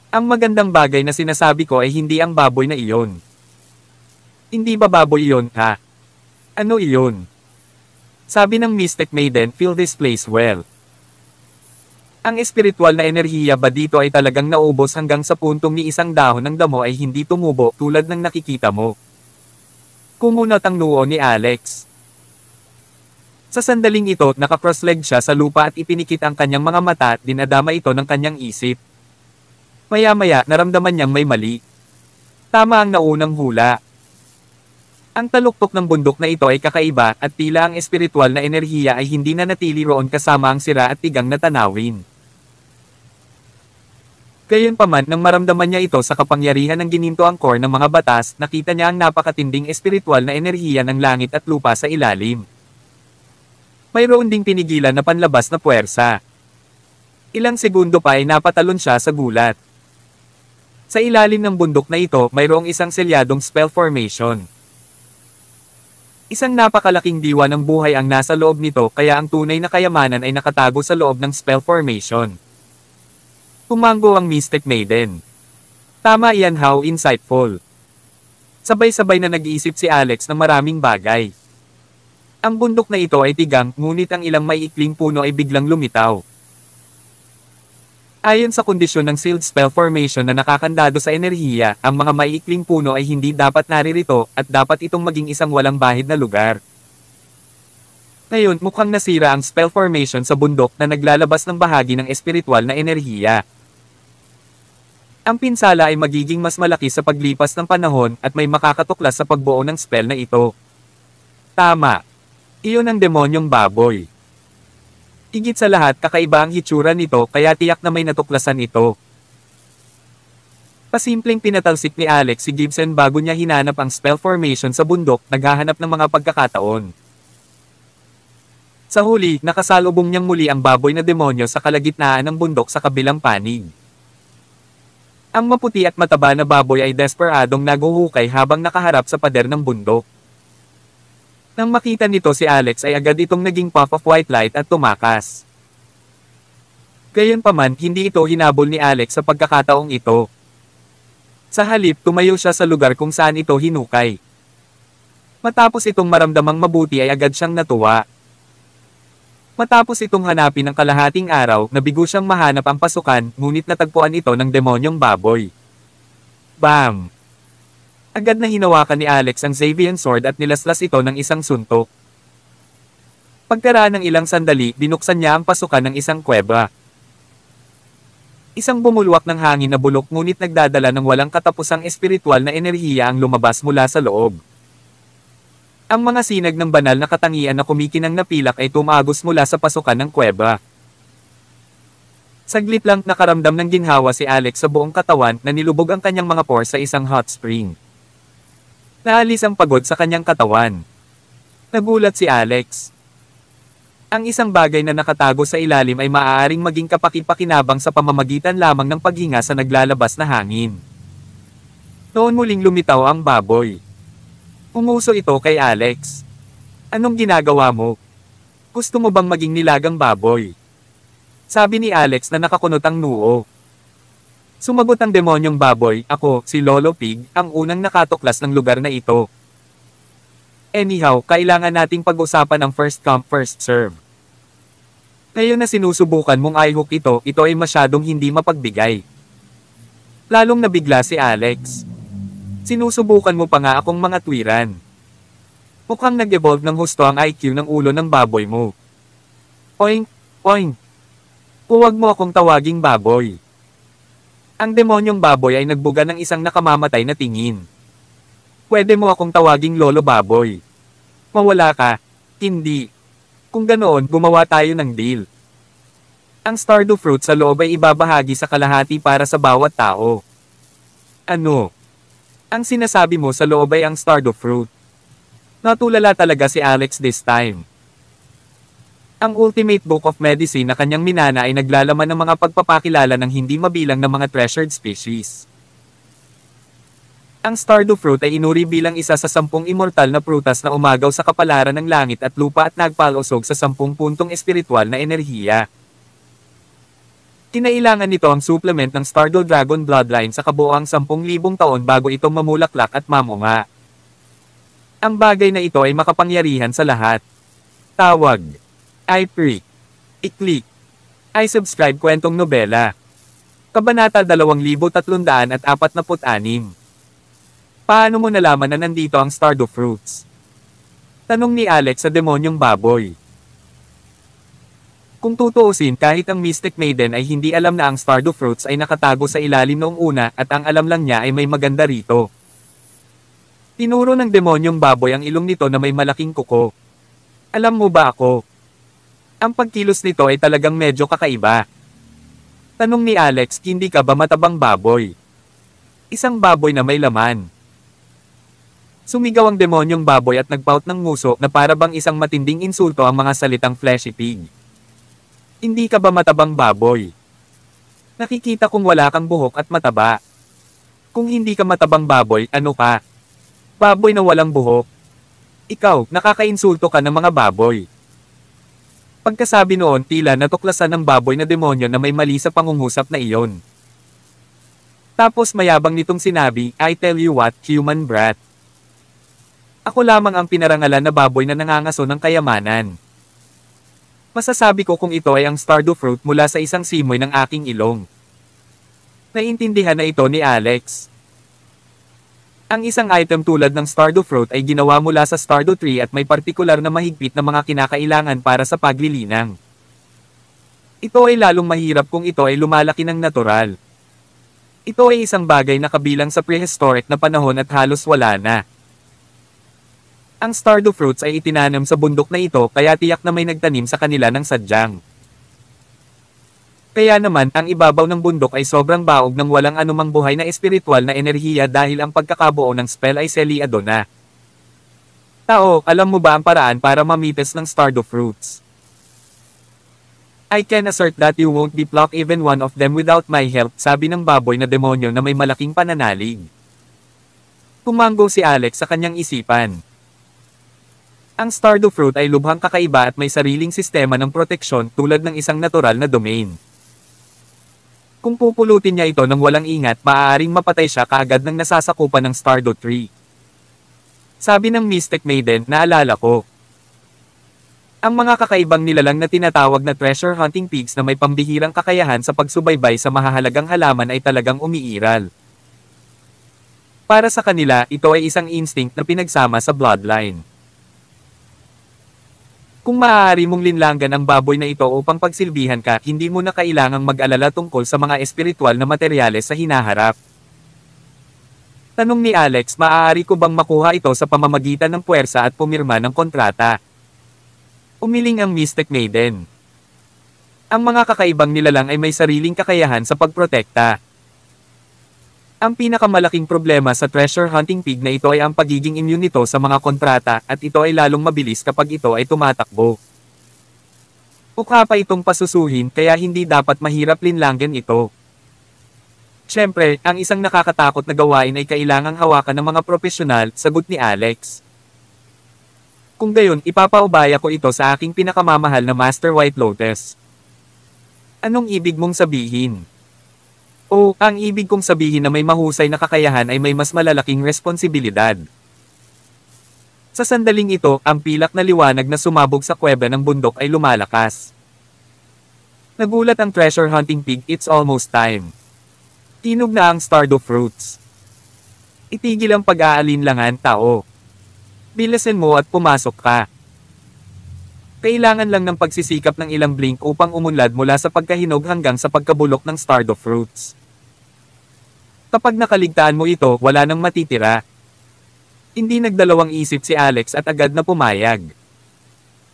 Ang magandang bagay na sinasabi ko ay hindi ang baboy na iyon. Hindi ba baboy iyon, ha? Ano iyon? Sabi ng Mystic Maiden, feel this place well. Ang espiritual na enerhiya ba dito ay talagang naubos hanggang sa puntong ni isang dahon ng damo ay hindi tumubo tulad ng nakikita mo. Kumunat ang noo ni Alex. Sa sandaling ito, naka-cross-leg siya sa lupa at ipinikit ang kanyang mga mata at dinadama ito ng kanyang isip. Maya-maya, naramdaman niyang may mali. Tama ang naunang hula. Ang taluktok ng bundok na ito ay kakaiba at tila ang espiritual na enerhiya ay hindi na natili roon kasama ang sira at tigang na tanawin. Gayunpaman nang maramdaman niya ito sa kapangyarihan ng gininto angkor ng mga batas, nakita niya ang napakatinding espiritual na enerhiya ng langit at lupa sa ilalim. Mayroon ding pinigilan na panlabas na puwersa. Ilang segundo pa ay napatalon siya sa gulat. Sa ilalim ng bundok na ito, mayroong isang selyadong spell formation. Isang napakalaking diwa ng buhay ang nasa loob nito kaya ang tunay na kayamanan ay nakatago sa loob ng spell formation. Humango ang Mystic Maiden. Tama iyan, how insightful. Sabay-sabay na nag-iisip si Alex ng maraming bagay. Ang bundok na ito ay tigang, ngunit ang ilang maiikling puno ay biglang lumitaw. Ayon sa kondisyon ng sealed spell formation na nakakandado sa enerhiya, ang mga maiikling puno ay hindi dapat naririto at dapat itong maging isang walang bahid na lugar. Ngayon, mukhang nasira ang spell formation sa bundok na naglalabas ng bahagi ng espiritual na enerhiya. Ang pinsala ay magiging mas malaki sa paglipas ng panahon at may makakatuklas sa pagbuo ng spell na ito. Tama. Iyon ang demonyong baboy. Higit sa lahat, kakaiba ang hitsura nito kaya tiyak na may natuklasan ito. Pasimpleng pinatalsik ni Alex si Gibson bago niya hinanap ang spell formation sa bundok, naghahanap ng mga pagkakataon. Sa huli, nakasalubong niyang muli ang baboy na demonyo sa kalagitnaan ng bundok sa kabilang panig. Ang maputi at mataba na baboy ay desperadong naguhukay habang nakaharap sa pader ng bundok. Nang makita nito si Alex ay agad itong naging puff of white light at tumakas. Gayunpaman, hindi ito hinabol ni Alex sa pagkakataong ito. Sa halip, tumayo siya sa lugar kung saan ito hinukay. Matapos itong maramdamang mabuti ay agad siyang natuwa. Matapos itong hanapin ng kalahating araw, nabigo siyang mahanap ang pasukan, ngunit natagpuan ito ng demonyong baboy. Bam! Agad na hinawakan ni Alex ang Xavian sword at nilaslas ito ng isang suntok. Pagkaraan ng ilang sandali, binuksan niya ang pasukan ng isang kuweba. Isang bumulwak ng hangin na bulok ngunit nagdadala ng walang katapusang espiritual na enerhiya ang lumabas mula sa loob. Ang mga sinag ng banal na katangian na kumikinang na pilak ay tumagos mula sa pasukan ng kuweba. Saglit lang nakaramdam ng ginhawa si Alex sa buong katawan na nilubog ang kanyang mga pores sa isang hot spring. Naalis ang pagod sa kanyang katawan. Nagulat si Alex. Ang isang bagay na nakatago sa ilalim ay maaaring maging kapaki-pakinabang sa pamamagitan lamang ng paghinga sa naglalabas na hangin. Noon muling lumitaw ang baboy. Umuso ito kay Alex. Anong ginagawa mo? Gusto mo bang maging nilagang baboy? Sabi ni Alex na nakakunot ang noo. Sumagot ang demonyong baboy, ako, si Lolo Pig, ang unang nakatuklas ng lugar na ito. Anyhow, kailangan nating pag-usapan ang first come first serve. Ngayon na sinusubukan mong i-hook ito ay masyadong hindi mapagbigay. Lalong nabigla si Alex. Sinusubukan mo pa nga akong mga tuwiran. Mukhang nag-evolve ng husto ang IQ ng ulo ng baboy mo. Oink, oink. Huwag mo akong tawaging baboy. Ang demonyong baboy ay nagbuga ng isang nakamamatay na tingin. Pwede mo akong tawaging Lolo Baboy. Mawala ka. Hindi. Kung ganoon, gumawa tayo ng deal. Ang Stardew Fruit sa loob ay ibabahagi sa kalahati para sa bawat tao. Ano? Ang sinasabi mo sa loob ay ang Stardew Fruit. Natulala talaga si Alex this time. Ang Ultimate Book of Medicine na kanyang minana ay naglalaman ng mga pagpapakilala ng hindi mabilang na mga treasured species. Ang Stardew Fruit ay inuri bilang isa sa 10 immortal na prutas na umagaw sa kapalaran ng langit at lupa at nagpalusog sa 10 puntong espiritual na enerhiya. Kinailangan nito ang supplement ng Stardew Dragon Bloodline sa kabuoang 10,000 taon bago ito mamulaklak at mamunga. Ang bagay na ito ay makapangyarihan sa lahat. Tawag. I-Freak. I-Click. I-Subscribe Kwentong Nobela. Kabanata 2346. Paano mo nalaman na nandito ang Stardew Fruits? Tanong ni Alex sa demonyong baboy. Kung tutuusin, kahit ang Mystic Maiden ay hindi alam na ang Stardew Fruits ay nakatago sa ilalim noong una at ang alam lang niya ay may maganda rito. Tinuro ng demonyong baboy ang ilong nito na may malaking kuko. Alam mo ba ako? Ang pagkilos nito ay talagang medyo kakaiba. Tanong ni Alex, hindi ka ba matabang baboy? Isang baboy na may laman. Sumigaw ang demonyong baboy at nagpaut ng nguso na para bang isang matinding insulto ang mga salitang fleshy pig. Hindi ka ba matabang baboy? Nakikita kong wala kang buhok at mataba. Kung hindi ka matabang baboy, ano ka? Baboy na walang buhok. Ikaw, nakakainsulto ka ng mga baboy. Pagkasabi noon, tila natuklasan ng baboy na demonyo na may mali sa pangungusap na iyon. Tapos mayabang nitong sinabi, I tell you what, human brat. Ako lamang ang pinarangalan na baboy na nangangaso ng kayamanan. Masasabi ko kung ito ay ang Stardew Fruit mula sa isang simoy ng aking ilong. Naiintindihan na ito ni Alex. Ang isang item tulad ng Stardew Fruit ay ginawa mula sa Stardew Tree at may partikular na mahigpit na mga kinakailangan para sa paglilinang. Ito ay lalong mahirap kung ito ay lumalaki ng natural. Ito ay isang bagay na kabilang sa prehistoric na panahon at halos wala na. Ang Stardew Fruits ay itinanam sa bundok na ito kaya tiyak na may nagtanim sa kanila ng sadyang. Kaya naman, ang ibabaw ng bundok ay sobrang baog ng walang anumang buhay na espiritual na enerhiya dahil ang pagkakabuo ng spell ay seliado na. Tao, alam mo ba ang paraan para mamites ng Stardew Fruits? I can assert that you won't be plucked even one of them without my help, sabi ng baboy na demonyo na may malaking pananalig. Tumanggo si Alex sa kanyang isipan. Ang Stardew Fruit ay lubhang kakaiba at may sariling sistema ng proteksyon tulad ng isang natural na domain. Kung pupulutin niya ito ng walang ingat, maaaring mapatay siya kaagad ng nasasakupan ng Stardew Tree. Sabi ng Mystic Maiden, naalala ko. Ang mga kakaibang nilalang na tinatawag na treasure hunting pigs na may pambihirang kakayahan sa pagsubaybay sa mahahalagang halaman ay talagang umiiral. Para sa kanila, ito ay isang instinct na pinagsama sa bloodline. Kung maaari mong linlangan ang baboy na ito upang pagsilbihan ka, hindi mo na kailangang mag-alala tungkol sa mga espiritual na materyales sa hinaharap. Tanong ni Alex, maaari ko bang makuha ito sa pamamagitan ng puwersa at pumirma ng kontrata? Umiling ang Mystic Maiden. Ang mga kakaibang nilalang ay may sariling kakayahan sa pagprotekta. Ang pinakamalaking problema sa treasure hunting pig na ito ay ang pagiging immune nito sa mga kontrata at ito ay lalong mabilis kapag ito ay tumatakbo. Mukha pa itong pasusuhin kaya hindi dapat mahirap linlangan ito. Siyempre, ang isang nakakatakot na gawain ay kailangang hawakan ng mga profesional, sagot ni Alex. Kung gayon, ipapaubaya ko ito sa aking pinakamamahal na Master White Lotus. Anong ibig mong sabihin? Ang ibig kong sabihin na may mahusay na kakayahan ay may mas malalaking responsibilidad. Sa sandaling ito, ang pilak na liwanag na sumabog sa kuweba ng bundok ay lumalakas. Nagulat ang treasure hunting pig, it's almost time. Tinog na ang Stardew Fruits. Itigil ang pag-aalinlangan, tao. Bilisan mo at pumasok ka. Kailangan lang ng pagsisikap ng ilang blink upang umunlad mula sa pagkahinog hanggang sa pagkabulok ng Stardew Fruits. Kapag nakaligtaan mo ito, wala nang matitira. Hindi nagdalawang isip si Alex at agad na pumayag.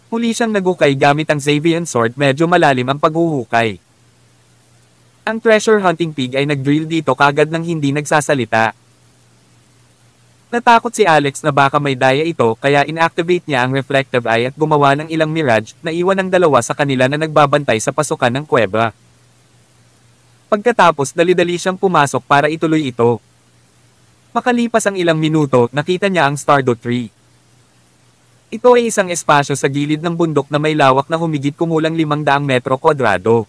Muli siyang nagukay gamit ang Xavian Sword, medyo malalim ang paghuhukay. Ang treasure hunting pig ay nag-drill dito kagad nang hindi nagsasalita. Natakot si Alex na baka may daya ito kaya inactivate niya ang reflective eye at gumawa ng ilang mirage na iwan ang dalawa sa kanila na nagbabantay sa pasukan ng kuweba. Pagkatapos dali-dali siyang pumasok para ituloy ito. Makalipas ang ilang minuto, nakita niya ang Stardew Tree. Ito ay isang espasyo sa gilid ng bundok na may lawak na humigit kumulang 500 metro kwadrado.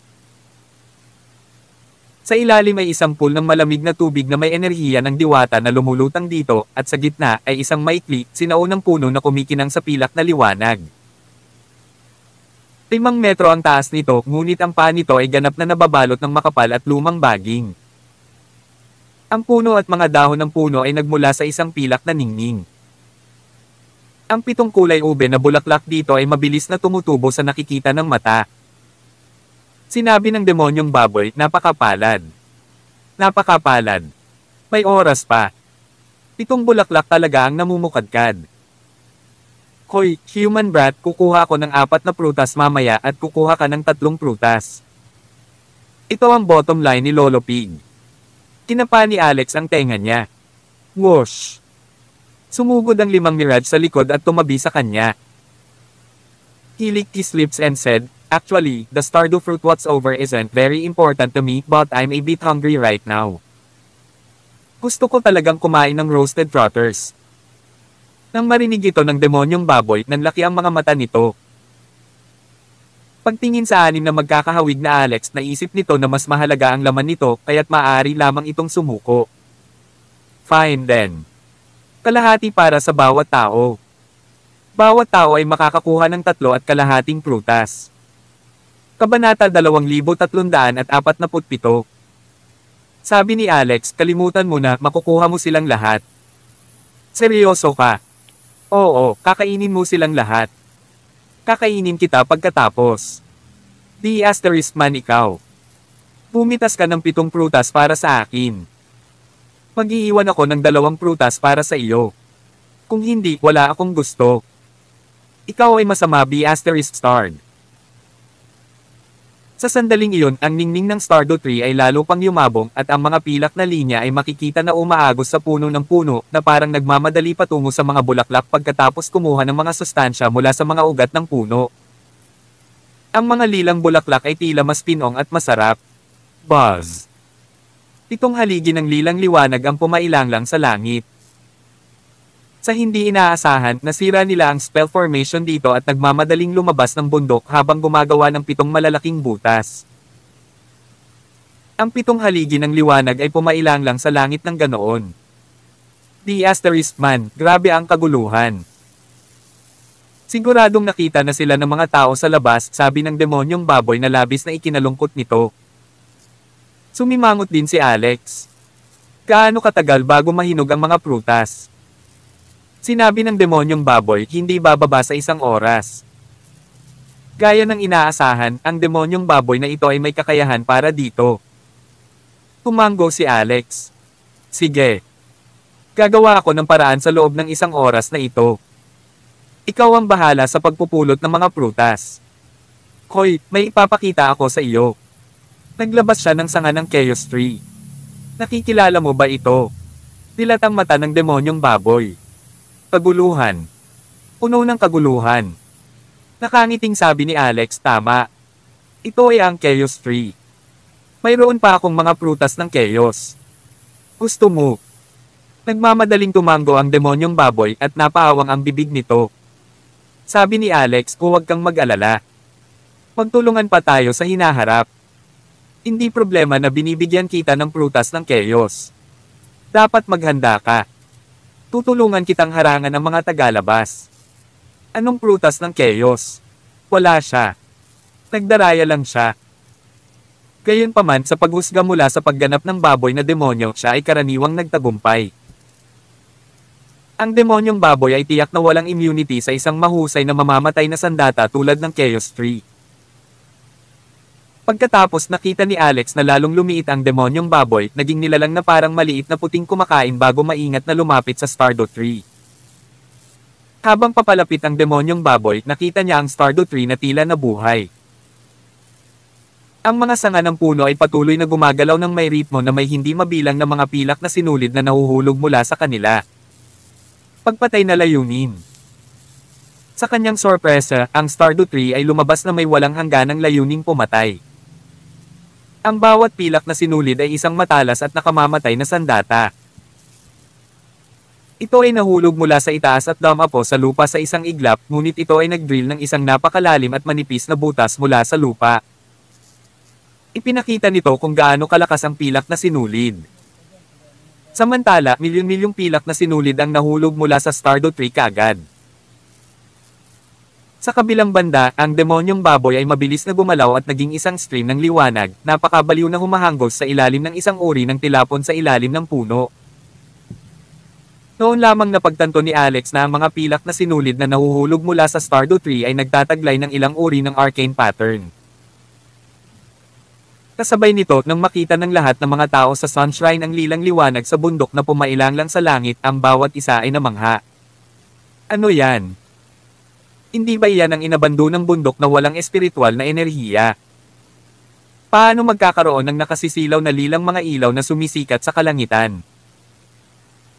Sa ilalim ay isang pool ng malamig na tubig na may enerhiya ng diwata na lumulutang dito, at sa gitna ay isang maikli, sinaunang puno na kumikinang sa pilak na liwanag. 5 metro ang taas nito, ngunit ang paa nito ay ganap na nababalot ng makapal at lumang baging. Ang puno at mga dahon ng puno ay nagmula sa isang pilak na ningning. Ang 7 kulay ube na bulaklak dito ay mabilis na tumutubo sa nakikita ng mata. Sinabi ng demonyong baboy, napakapalad. Napakapalad. May oras pa. 7 bulaklak talaga ang namumukadkad. Hoy, human brat, kukuha ako ng 4 na prutas mamaya at kukuha ka ng 3 prutas. Ito ang bottom line ni Lolo Pig. Tinapa ni Alex ang tenga niya. Whoosh! Sumugod ang 5 mirage sa likod at tumabi sa kanya. He licked his lips and said, "Actually, the Stardew fruit what's over isn't very important to me, but I'm a bit hungry right now. Gusto ko talagang kumain ng roasted trotters." Nang marinig ito ng demonyong baboy, nanlaki ang mga mata nito. Pagtingin sa 6 na magkakahawig na Alex, naisip nito na mas mahalaga ang laman nito, kaya't maaari lamang itong sumuko. Fine then. Kalahati para sa bawat tao. Bawat tao ay makakakuha ng 3.5 prutas. Kabanata 2347. Sabi ni Alex, kalimutan mo na, makukuha mo silang lahat. Seryoso ka? Oo, kakainin mo silang lahat. Kakainin kita pagkatapos. Di asterisk man ikaw. Bumitas ka ng 7 prutas para sa akin. Mag-iiwan ako ng 2 prutas para sa iyo. Kung hindi, wala akong gusto. Ikaw ay masama, be asterisk starred. Sa sandaling iyon, ang ningning ng Stardew Tree ay lalo pang yumabong at ang mga pilak na linya ay makikita na umaagos sa puno ng puno na parang nagmamadali patungo sa mga bulaklak pagkatapos kumuha ng mga sustansya mula sa mga ugat ng puno. Ang mga lilang bulaklak ay tila mas pinong at masarap. Buzz! 7 haligi ng lilang liwanag ang pumailanglang sa langit. Sa hindi inaasahan, nasira nila ang spell formation dito at nagmamadaling lumabas ng bundok habang gumagawa ng 7 malalaking butas. Ang 7 haligi ng liwanag ay pumailanglang sa langit ng ganoon. The asterisk man, grabe ang kaguluhan. Siguradong nakita na sila ng mga tao sa labas, sabi ng demonyong baboy na labis na ikinalungkot nito. Sumimangot din si Alex. Gaano katagal bago mahinog ang mga prutas? Sinabi ng demonyong baboy, hindi bababa sa 1 oras. Gaya ng inaasahan, ang demonyong baboy na ito ay may kakayahan para dito. Tumango si Alex. Sige. Gagawa ako ng paraan sa loob ng 1 oras na ito. Ikaw ang bahala sa pagpupulot ng mga prutas. Hoy, may ipapakita ako sa iyo. Naglabas siya ng sanga ng Chaos Tree. Nakikilala mo ba ito? Dilatang mata ng demonyong baboy. Kaguluhan. Puno ng kaguluhan. Nakangiting sabi ni Alex, tama. Ito ay ang Chaos Tree. Mayroon pa akong mga prutas ng Chaos. Gusto mo? Nagmamadaling tumango ang demonyong baboy at napaawang ang bibig nito. Sabi ni Alex, huwag kang mag-alala. Magtulungan pa tayo sa hinaharap. Hindi problema na binibigyan kita ng prutas ng Chaos. Dapat maghanda ka. Tutulungan kitang harangan ang mga tagalabas. Anong prutas ng Chaos? Wala siya. Nagdaraya lang siya. Gayunpaman sa paghusga mula sa pagganap ng baboy na demonyo, siya ay karaniwang nagtagumpay. Ang demonyong baboy ay tiyak na walang immunity sa isang mahusay na mamamatay na sandata tulad ng Chaos Tree. Pagkatapos nakita ni Alex na lalong lumiit ang demonyong baboy, naging nilalang na parang maliit na puting kumakain bago maingat na lumapit sa Stardew Tree. Habang papalapit ang demonyong baboy, nakita niya ang Stardew Tree na tila nabuhay. Ang mga sanga ng puno ay patuloy na gumagalaw ng may ritmo na may hindi mabilang na mga pilak na sinulid na nahuhulog mula sa kanila. Pagpatay na layunin. Sa kanyang sorpresa, ang Stardew Tree ay lumabas na may walang hangganang layuning pumatay. Ang bawat pilak na sinulid ay isang matalas at nakamamatay na sandata. Ito ay nahulog mula sa itaas at dumapo sa lupa sa isang iglap, ngunit ito ay nagdrill ng isang napakalalim at manipis na butas mula sa lupa. Ipinakita nito kung gaano kalakas ang pilak na sinulid. Samantala, milyon-milyong pilak na sinulid ang nahulog mula sa Stardew Tree kaagad. Sa kabilang banda, ang demonyong baboy ay mabilis na gumalaw at naging isang stream ng liwanag, napakabaliw na humahanggos sa ilalim ng isang uri ng tilapon sa ilalim ng puno. Noon lamang napagtanto ni Alex na ang mga pilak na sinulid na nahuhulog mula sa Stardew Tree ay nagtataglay ng ilang uri ng arcane pattern. Kasabay nito, nang makita ng lahat ng mga tao sa Sunshrine ang lilang liwanag sa bundok na pumailang lang sa langit, ang bawat isa ay namangha. Ano yan? Hindi ba yan ang inabando ng bundok na walang espiritual na enerhiya? Paano magkakaroon ng nakasisilaw na lilang mga ilaw na sumisikat sa kalangitan?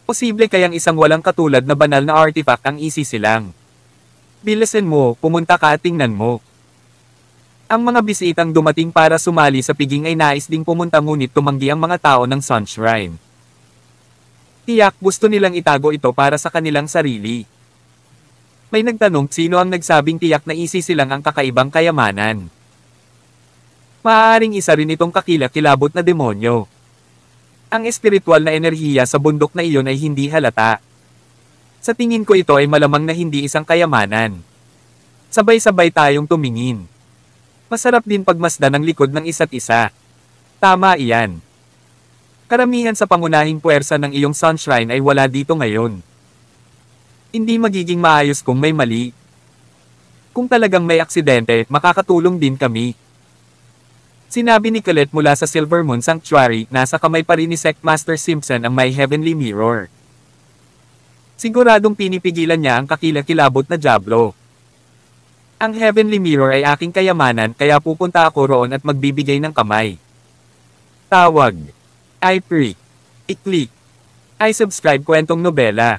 Posible kayang isang walang katulad na banal na artifact ang isisilang. Bilisan mo, pumunta ka at tingnan mo. Ang mga bisitang dumating para sumali sa piging ay nais ding pumunta ngunit tumanggi ang mga tao ng Sunshrine. Tiyak gusto nilang itago ito para sa kanilang sarili. May nagtanong sino ang nagsabing tiyak na isisilang ang kakaibang kayamanan. Maaaring isa rin itong kakilakilabot na demonyo. Ang espiritual na enerhiya sa bundok na iyon ay hindi halata. Sa tingin ko ito ay malamang na hindi isang kayamanan. Sabay-sabay tayong tumingin. Masarap din pagmasdan ang likod ng isa't isa. Tama iyan. Karamihan sa pangunahing puwersa ng iyong Sunshrine ay wala dito ngayon. Hindi magiging maayos kung may mali. Kung talagang may aksidente, makakatulong din kami. Sinabi ni Colette mula sa Silvermoon Sanctuary, nasa kamay pa rin ni Sectmaster Simpson ang may Heavenly Mirror. Siguradong pinipigilan niya ang kakilakilabot na Diablo. Ang Heavenly Mirror ay aking kayamanan kaya pupunta ako roon at magbibigay ng kamay. Tawag. I-Pre. I-Click. I-Subscribe kwentong nobela.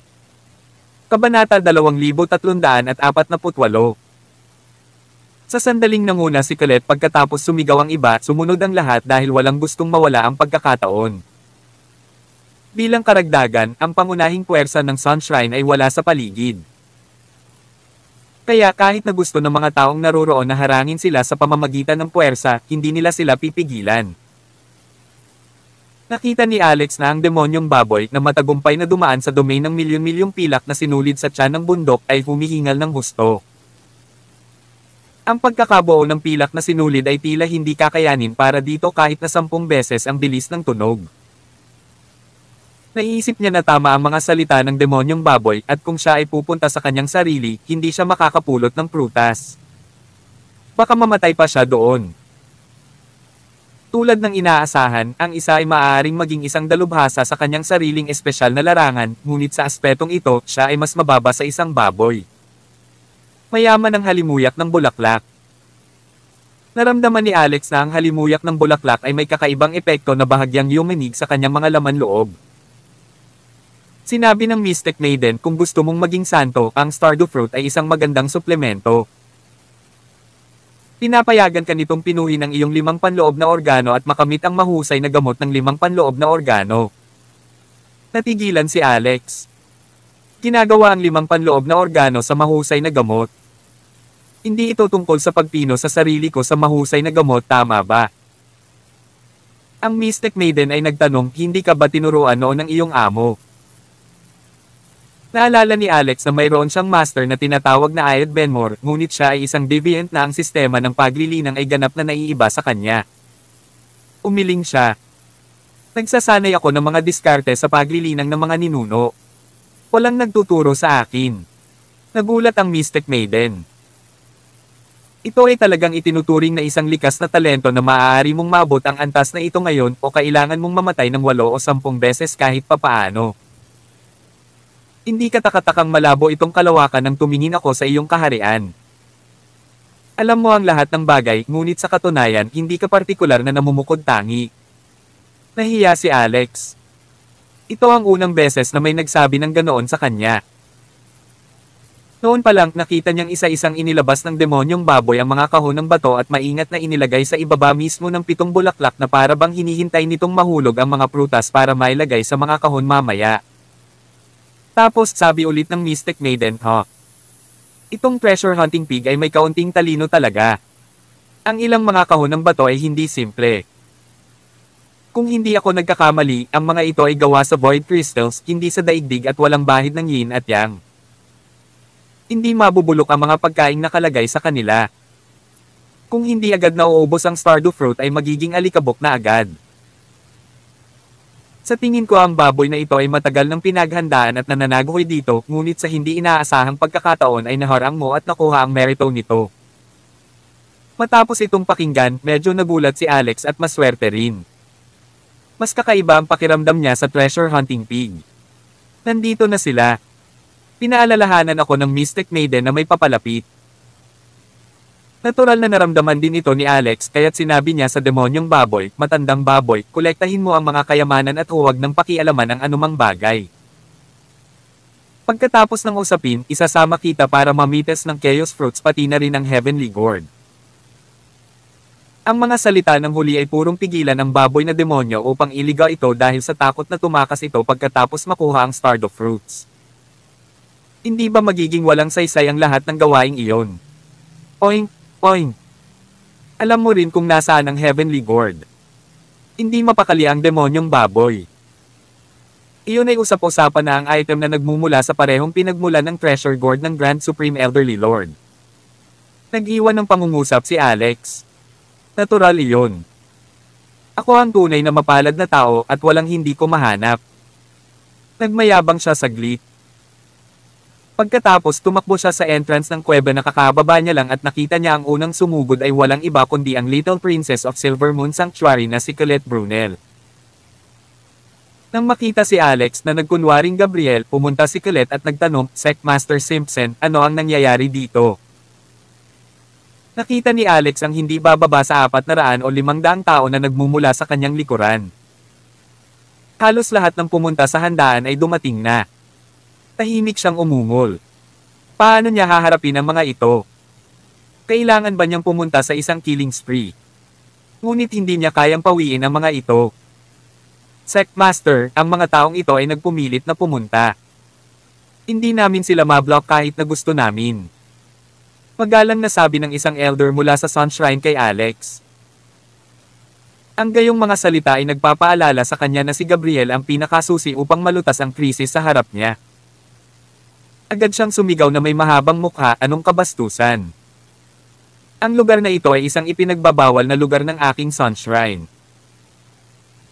Kabanata 2348. Sa sandaling nanguna si Colette pagkatapos sumigaw ang iba, sumunod ang lahat dahil walang gustong mawala ang pagkakataon. Bilang karagdagan, ang pangunahing puwersa ng Sunshrine ay wala sa paligid. Kaya kahit na gusto ng mga taong naroroon na harangin sila sa pamamagitan ng puwersa, hindi nila sila pipigilan. Nakita ni Alex na ang demonyong baboy na matagumpay na dumaan sa domain ng milyon-milyong pilak na sinulid sa tiyan ng bundok ay humihingal ng husto. Ang pagkakabuo ng pilak na sinulid ay tila hindi kakayanin para dito kahit na 10 beses ang bilis ng tunog. Naiisip niya na tama ang mga salita ng demonyong baboy at kung siya ay pupunta sa kanyang sarili, hindi siya makakapulot ng prutas. Baka mamatay pa siya doon. Tulad ng inaasahan, ang isa ay maaaring maging isang dalubhasa sa kanyang sariling espesyal na larangan, ngunit sa aspetong ito, siya ay mas mababa sa isang baboy. Mayaman ang halimuyak ng bulaklak. Naramdaman ni Alex na ang halimuyak ng bulaklak ay may kakaibang epekto na bahagyang yumanig sa kanyang mga laman loob. Sinabi ng Mystic Maiden kung gusto mong maging santo, ang Stardew Fruit ay isang magandang suplemento. Pinapayagan ka nitong pinuhin ang iyong 5 panloob na organo at makamit ang mahusay na gamot ng 5 panloob na organo. Natigilan si Alex. Ginagawa ang 5 panloob na organo sa mahusay na gamot. Hindi ito tungkol sa pagpino sa sarili ko sa mahusay na gamot, tama ba? Ang Mystic Maiden ay nagtanong, hindi ka ba tinuruan noon ng iyong amo? Naalala ni Alex na mayroon siyang master na tinatawag na Ayad Benmore, ngunit siya ay isang deviant na ang sistema ng paglilinang ay ganap na naiiba sa kanya. Umiling siya. Nagsasanay ako ng mga diskarte sa paglilinang ng mga ninuno. Walang nagtuturo sa akin. Nagulat ang Mystic Maiden. Ito ay talagang itinuturing na isang likas na talento na maaari mong maabot ang antas na ito ngayon o kailangan mong mamatay ng 8 o 10 beses kahit papaano. Hindi katakatakang malabo itong kalawakan nang tumingin ako sa iyong kaharian. Alam mo ang lahat ng bagay, ngunit sa katunayan, hindi ka partikular na namumukod tangi. Nahiya si Alex. Ito ang unang beses na may nagsabi ng ganoon sa kanya. Noon pa lang, nakita niyang isa-isang inilabas ng demonyong baboy ang mga kahon ng bato at maingat na inilagay sa ibaba mismo ng 7 bulaklak na para bang hinihintay nitong mahulog ang mga prutas para mailagay sa mga kahon mamaya. Tapos sabi ulit ng Mystic Maiden, itong treasure hunting pig ay may kaunting talino talaga. Ang ilang mga kahon ng bato ay hindi simple. Kung hindi ako nagkakamali, ang mga ito ay gawa sa void crystals, hindi sa daigdig at walang bahid ng yin at yang. Hindi mabubulok ang mga pagkaing nakalagay sa kanila. Kung hindi agad nauubos ang stardew fruit ay magiging alikabok na agad. Sa tingin ko ang baboy na ito ay matagal ng pinaghandaan at nananagoy dito, ngunit sa hindi inaasahang pagkakataon ay naharang mo at nakuha ang merito nito. Matapos itong pakinggan, medyo nagulat si Alex at maswerte rin. Mas kakaiba ang pakiramdam niya sa treasure hunting pig. Nandito na sila. Pinaalalahanan ako ng Mystic Maiden na may papalapit. Natural na naramdaman din ito ni Alex kaya't sinabi niya sa demonyong baboy, matandang baboy, kolektahin mo ang mga kayamanan at huwag nang pakialaman ang anumang bagay. Pagkatapos ng usapin, isasama kita para mamitas ng chaos fruits pati na rin ang heavenly gourd. Ang mga salita ng huli ay purong pigilan ng baboy na demonyo upang iligaw ito dahil sa takot na tumakas ito pagkatapos makuha ang stardew fruits. Hindi ba magiging walang saysay ang lahat ng gawaing iyon? Oink! Oink! Alam mo rin kung nasaan ang heavenly gourd. Hindi mapakali ang demonyong baboy. Iyon ay usap-usapan na ang item na nagmumula sa parehong pinagmulan ng treasure gourd ng Grand Supreme Elderly Lord. Nag-iwan ng pangungusap si Alex. Natural iyon. Ako ang tunay na mapalad na tao at walang hindi ko mahanap. Nagmayabang siya saglit. Pagkatapos tumakbo siya sa entrance ng kuweba na kakababa niya lang at nakita niya ang unang sumugod ay walang iba kundi ang Little Princess of Silver Moon Sanctuary na si Colette Brunel. Nang makita si Alex na nagkunwaring Gabriel, pumunta si Colette at nagtanong, Master Simpson, ano ang nangyayari dito? Nakita ni Alex ang hindi bababa sa 400 o 500 tao na nagmumula sa kanyang likuran. Halos lahat ng pumunta sa handaan ay dumating na. Tahimik siyang umungol. Paano niya haharapin ang mga ito? Kailangan ba niyang pumunta sa isang killing spree? Ngunit hindi niya kayang pawiin ang mga ito. Master, ang mga taong ito ay nagpumilit na pumunta. Hindi namin sila mablock kahit na gusto namin. Magalang na sabi ng isang elder mula sa Sunshrine kay Alex. Ang gayong mga salita ay nagpapaalala sa kanya na si Gabriel ang pinakasusi upang malutas ang krisis sa harap niya. Agad siyang sumigaw na may mahabang mukha, anong kabastusan. Ang lugar na ito ay isang ipinagbabawal na lugar ng aking Sunshrine.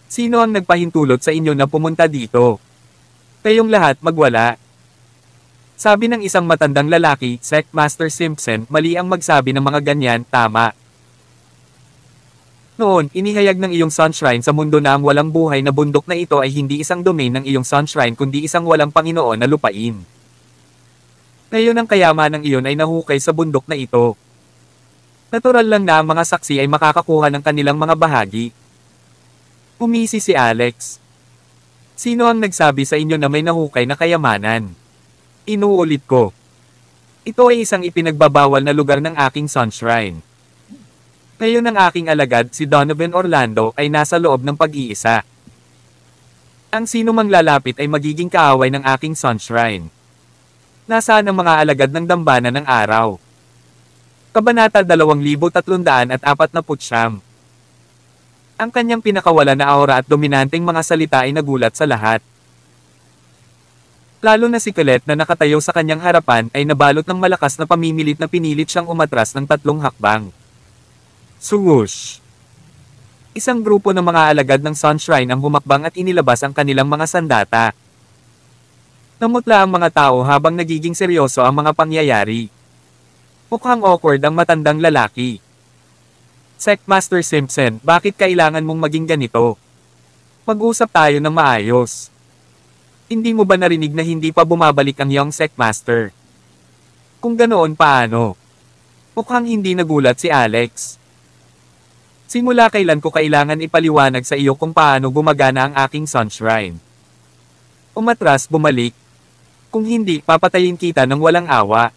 Sino ang nagpahintulot sa inyo na pumunta dito? Kayong lahat magwala. Sabi ng isang matandang lalaki, Master Simpson, mali ang magsabi ng mga ganyan, tama. Noon, inihayag ng iyong Sunshrine sa mundo na ang walang buhay na bundok na ito ay hindi isang domain ng iyong Sunshrine kundi isang walang Panginoon na lupain. Ngayon ang kayaman ng iyon ay nahukay sa bundok na ito. Natural lang na ang mga saksi ay makakakuha ng kanilang mga bahagi. Umisi si Alex. Sino ang nagsabi sa inyo na may nahukay na kayamanan? Inuulit ko. Ito ay isang ipinagbabawal na lugar ng aking Sunshrine. Ngayon ang aking alagad, si Donovan Orlando, ay nasa loob ng pag-iisa. Ang sino mang lalapit ay magiging kaaway ng aking Sunshrine. Nasaan ang mga alagad ng dambana ng araw? Kabanata 2349. Ang kanyang pinakawala na aura at dominanteng mga salita ay nagulat sa lahat. Lalo na si Colette na nakatayo sa kanyang harapan ay nabalot ng malakas na pamimilit na pinilit siyang umatras ng 3 hakbang. Swoosh! Isang grupo ng mga alagad ng Sunshrine ang humakbang at inilabas ang kanilang mga sandata. Namutla ang mga tao habang nagiging seryoso ang mga pangyayari. Mukhang awkward ang matandang lalaki. Master Simpson, bakit kailangan mong maging ganito? Mag-usap tayo ng maayos. Hindi mo ba narinig na hindi pa bumabalik ang Young Sectmaster? Kung ganoon paano? Mukhang hindi nagulat si Alex. Simula kailan ko kailangan ipaliwanag sa iyo kung paano gumagana ang aking Sunshrine? Umatras bumalik. Kung hindi, papatayin kita ng walang awa.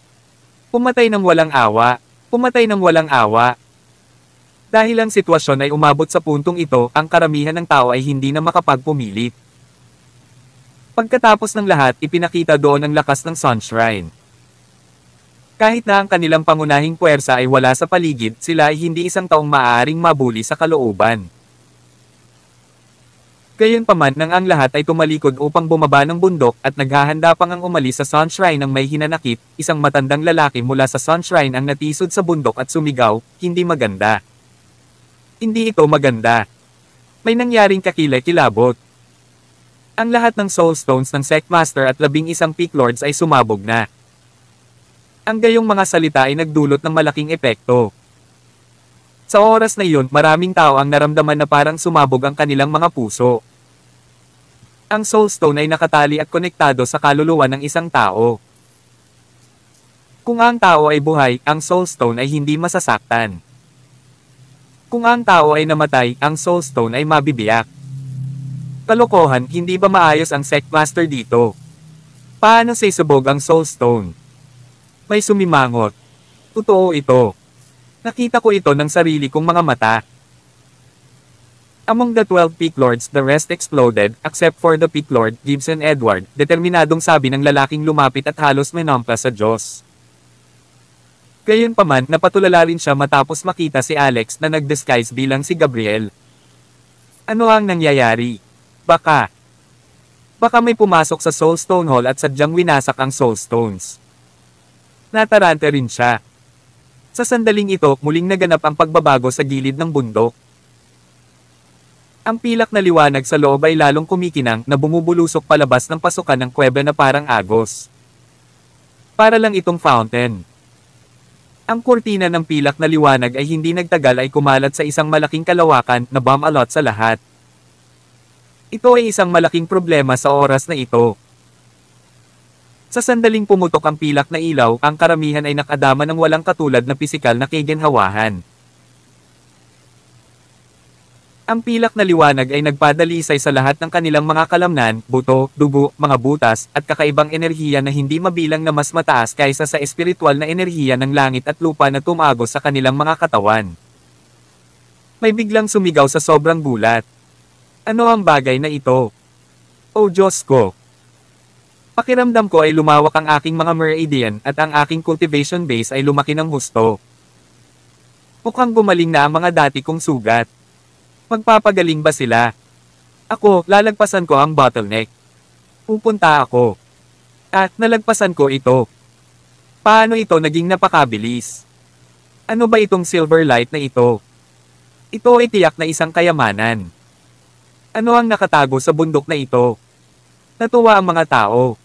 Pumatay ng walang awa. Pumatay ng walang awa. Dahil ang sitwasyon ay umabot sa puntong ito, ang karamihan ng tao ay hindi na makapagpumilit. Pagkatapos ng lahat, ipinakita doon ang lakas ng Sunshrine. Kahit na ang kanilang pangunahing puwersa ay wala sa paligid, sila ay hindi isang taong maaaring mabuli sa kalooban. Gayunpaman nang ang lahat ay tumalikod upang bumaba ng bundok at naghahanda pang ang umalis sa Sunshrine ng may hinanakit, isang matandang lalaki mula sa Sunshrine ang natisod sa bundok at sumigaw, "Hindi maganda. Hindi ito maganda. May nangyaring kakilay-kilabot." Ang lahat ng Soulstones ng Sectmaster at 11 Peak Lords ay sumabog na. Ang gayong mga salita ay nagdulot ng malaking epekto. Sa oras na iyon, maraming tao ang naramdaman na parang sumabog ang kanilang mga puso. Ang Soulstone ay nakatali at konektado sa kaluluwa ng isang tao. Kung ang tao ay buhay, ang Soulstone ay hindi masasaktan. Kung ang tao ay namatay, ang Soulstone ay mabibiyak. Kalokohan, hindi ba maayos ang Sectmaster dito? Paano sisubog ang Soulstone? May sumimangot. Totoo ito. Nakita ko ito ng sarili kong mga mata. Among the 12 Peak Lords, the rest exploded, except for the Peak Lord, Gibson Edward, determinadong sabi ng lalaking lumapit at halos minampa sa Diyos. Gayunpaman, napatulala rin siya matapos makita si Alex na nag-disguise bilang si Gabriel. Ano ang nangyayari? Baka may pumasok sa Soulstone Hall at sadyang winasak ang Soulstones. Natarante rin siya. Sa sandaling ito, muling naganap ang pagbabago sa gilid ng bundok. Ang pilak na liwanag sa loob ay lalong kumikinang na bumubulusok palabas ng pasukan ng kuweba na parang agos. Para lang itong fountain. Ang kurtina ng pilak na liwanag ay hindi nagtagal ay kumalat sa isang malaking kalawakan na bomb-alot sa lahat. Ito ay isang malaking problema sa oras na ito. Sa sandaling pumutok ang pilak na ilaw, ang karamihan ay nakadama ng walang katulad na pisikal na kaginhawahan. Ang pilak na liwanag ay nagpadalisay sa lahat ng kanilang mga kalamnan, buto, dugo, mga butas, at kakaibang enerhiya na hindi mabilang na mas mataas kaysa sa espiritual na enerhiya ng langit at lupa na tumagos sa kanilang mga katawan. May biglang sumigaw sa sobrang gulat. Ano ang bagay na ito? Oh Diyos ko! Pakiramdam ko ay lumawak ang aking mga meridian at ang aking cultivation base ay lumaki ng husto. Mukhang gumaling na ang mga dati kong sugat. Magpapagaling ba sila? Ako, lalagpasan ko ang bottleneck. Pupunta ako. At nalagpasan ko ito. Paano ito naging napakabilis? Ano ba itong silver light na ito? Ito ay tiyak na isang kayamanan. Ano ang nakatago sa bundok na ito? Natuwa ang mga tao.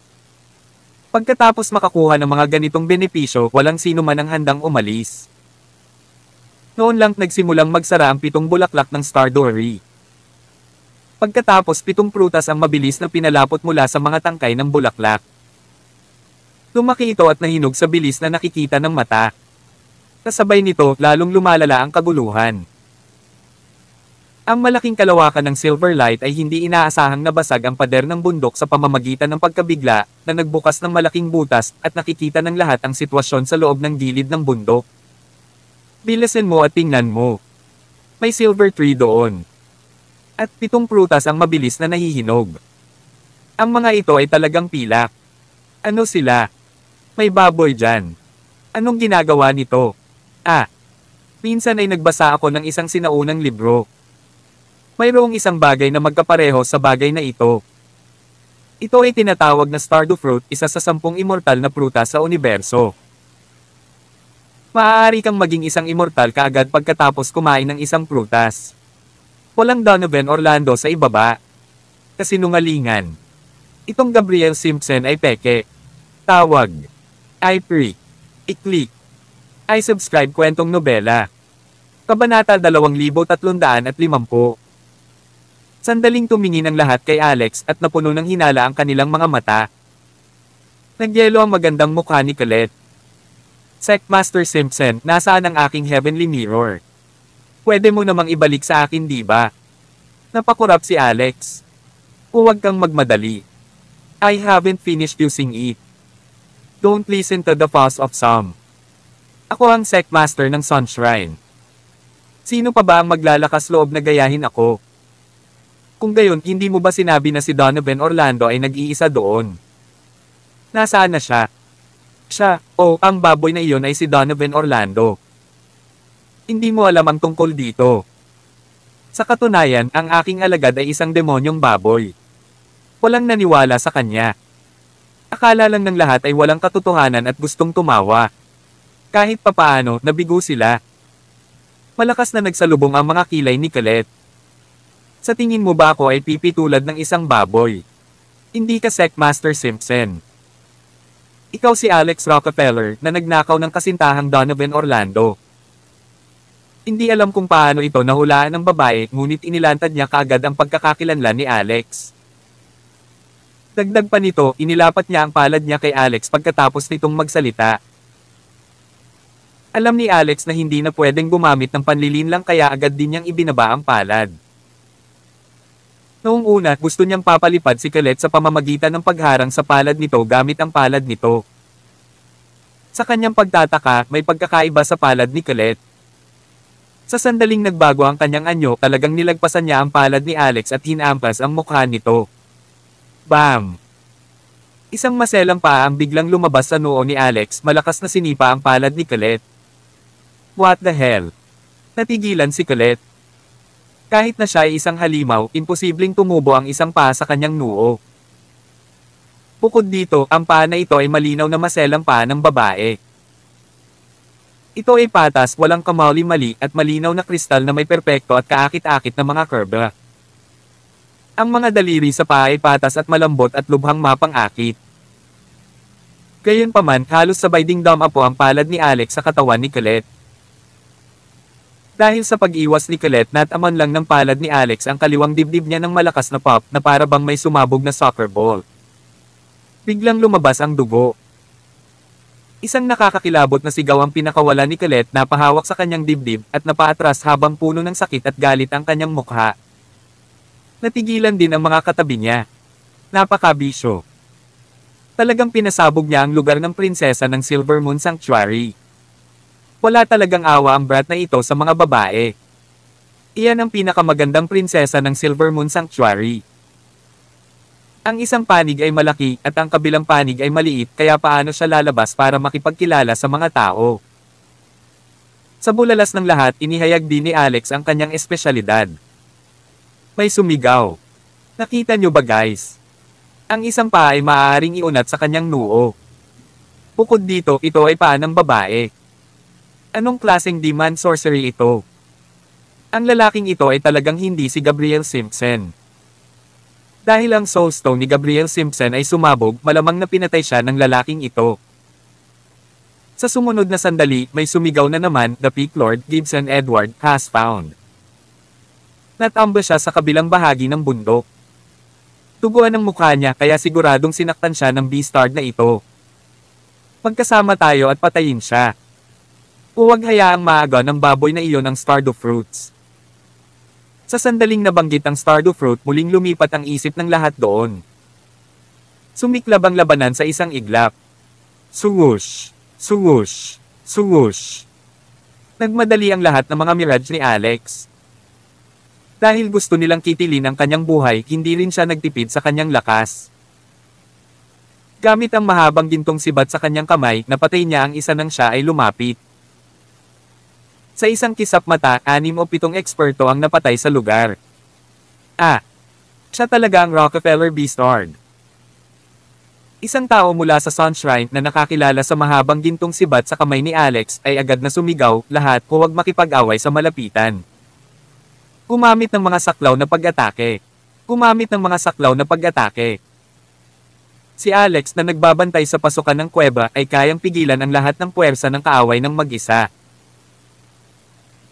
Pagkatapos makakuha ng mga ganitong benepisyo, walang sino man ang handang umalis. Noon lang nagsimulang magsara ang 7 bulaklak ng Stardory. Pagkatapos 7 prutas ang mabilis na pinalapot mula sa mga tangkay ng bulaklak. Lumaki ito at nahinog sa bilis na nakikita ng mata. Kasabay nito, lalong lumalala ang kaguluhan. Ang malaking kalawakan ng silver light ay hindi inaasahang nabasag ang pader ng bundok sa pamamagitan ng pagkabigla na nagbukas ng malaking butas at nakikita ng lahat ang sitwasyon sa loob ng gilid ng bundok. Bilisin mo at tingnan mo. May silver tree doon. At 7 prutas ang mabilis na nahihinog. Ang mga ito ay talagang pilak. Ano sila? May baboy dyan. Anong ginagawa nito? Minsan ay nagbasa ako ng isang sinaunang libro. Mayroong isang bagay na magkapareho sa bagay na ito. Ito ay tinatawag na Stardew Fruit, isa sa 10 immortal na prutas sa universo. Maaari kang maging isang immortal kaagad pagkatapos kumain ng isang prutas. Walang Donovan Orlando sa ibaba. Kasinungalingan. Itong Gabriel Simpson ay peke. Tawag. I-pre. I-click. I-subscribe kwentong nobela. Kabanata 2350. Sandaling tumingin ang lahat kay Alex at napuno ng hinala ang kanilang mga mata. Nagyelo ang magandang mukha ni Colette. Master Simpson, nasaan ang aking heavenly mirror? Pwede mo namang ibalik sa akin, di ba? Napakurap si Alex. Huwag kang magmadali. I haven't finished using it. Don't listen to the fuss of some. Ako ang Master ng Sunshrine. Sino pa ba ang maglalakas loob na gayahin ako? Kung gayon, hindi mo ba sinabi na si Donovan Orlando ay nag-iisa doon? Nasaan na siya? Ang baboy na iyon ay si Donovan Orlando. Hindi mo alam ang tungkol dito. Sa katunayan, ang aking alagad ay isang demonyong baboy. Walang naniwala sa kanya. Akala lang ng lahat ay walang katotohanan at gustong tumawa. Kahit papaano, nabigo sila. Malakas na nagsalubong ang mga kilay ni Colette. Sa tingin mo ba ako ay pipitulad ng isang baboy? Hindi ka Master Simpson. Ikaw si Alex Rockefeller na nagnakaw ng kasintahang Donovan Orlando. Hindi alam kung paano ito nahulaan ng babae, ngunit inilantad niya kaagad ang pagkakakilanlan ni Alex. Dagdag pa nito, inilapat niya ang palad niya kay Alex pagkatapos nitong magsalita. Alam ni Alex na hindi na pwedeng gumamit ng panlilinlang kaya agad din niyang ibinaba ang palad. Noong una, gusto niyang papalipad si Colette sa pamamagitan ng pagharang sa palad nito gamit ang palad nito. Sa kanyang pagtataka, may pagkakaiba sa palad ni Colette. Sa sandaling nagbago ang kanyang anyo, talagang nilagpasan niya ang palad ni Alex at hinampas ang mukha nito. Bam! Isang maselang paa ang biglang lumabas sa noo ni Alex, malakas na sinipa ang palad ni Colette. What the hell? Natigilan si Colette. Kahit na siya ay isang halimaw, imposibleng tumubo ang isang paa sa kanyang noo. Bukod dito, ang paa na ito ay malinaw na maselang paa ng babae. Ito ay patas, walang kamali-mali at malinaw na kristal na may perpekto at kaakit-akit na mga kurba. Ang mga daliri sa paa ay patas at malambot at lubhang mapang-akit. Gayunpaman, halos sabay ding dumapo ang palad ni Alex sa katawan ni Colette. Dahil sa pag-iwas ni Colette, nataman lang ng palad ni Alex ang kaliwang dibdib niya ng malakas na pop na para bang may sumabog na soccer ball. Biglang lumabas ang dugo. Isang nakakakilabot na sigaw ang pinakawala ni Colette, napahawak sa kanyang dibdib at napaatras habang puno ng sakit at galit ang kanyang mukha. Natigilan din ang mga katabi niya. Napakabisyo. Talagang pinasabog niya ang lugar ng prinsesa ng Silver Moon Sanctuary. Wala talagang awa ang brat na ito sa mga babae. Iyan ang pinakamagandang prinsesa ng Silver Moon Sanctuary. Ang isang panig ay malaki at ang kabilang panig ay maliit, kaya paano siya lalabas para makipagkilala sa mga tao? Sa bulalas ng lahat, inihayag din ni Alex ang kanyang espesyalidad. May sumigaw. Nakita niyo ba guys? Ang isang paa ay maaaring iunat sa kanyang noo. Bukod dito, ito ay paa ng babae. Anong klaseng demand sorcery ito? Ang lalaking ito ay talagang hindi si Gabriel Simpson. Dahil ang soulstone ni Gabriel Simpson ay sumabog, malamang na pinatay siya ng lalaking ito. Sa sumunod na sandali, may sumigaw na naman, "The Peak Lord Gibson Edward has found." Natamba siya sa kabilang bahagi ng bundok. Tuguan ang mukha niya, kaya siguradong sinaktan siya ng beastard na ito. Magkasama tayo at patayin siya. Huwag hayaang maaga ng baboy na iyon ang Stardew Fruits. Sa sandaling nabanggit ang Stardew Fruit, muling lumipat ang isip ng lahat doon. Sumiklab ang labanan sa isang iglap. Swoosh! Swoosh! Swoosh! Nagmadali ang lahat ng mga mirage ni Alex. Dahil gusto nilang kitilin ang kanyang buhay, hindi rin siya nagtipid sa kanyang lakas. Gamit ang mahabang gintong sibat sa kanyang kamay, napatay niya ang isa nang siya ay lumapit. Sa isang kisap mata, 6 o 7 eksperto ang napatay sa lugar. Siya talaga ang Rockefeller Beastard. Isang tao mula sa Sunshrine na nakakilala sa mahabang gintong sibat sa kamay ni Alex ay agad na sumigaw, lahat, huwag makipag-away sa malapitan. Gumamit ng mga saklaw na pag-atake. Gumamit ng mga saklaw na pag-atake. Si Alex na nagbabantay sa pasukan ng kuweba ay kayang pigilan ang lahat ng puwersa ng kaaway ng mag-isa.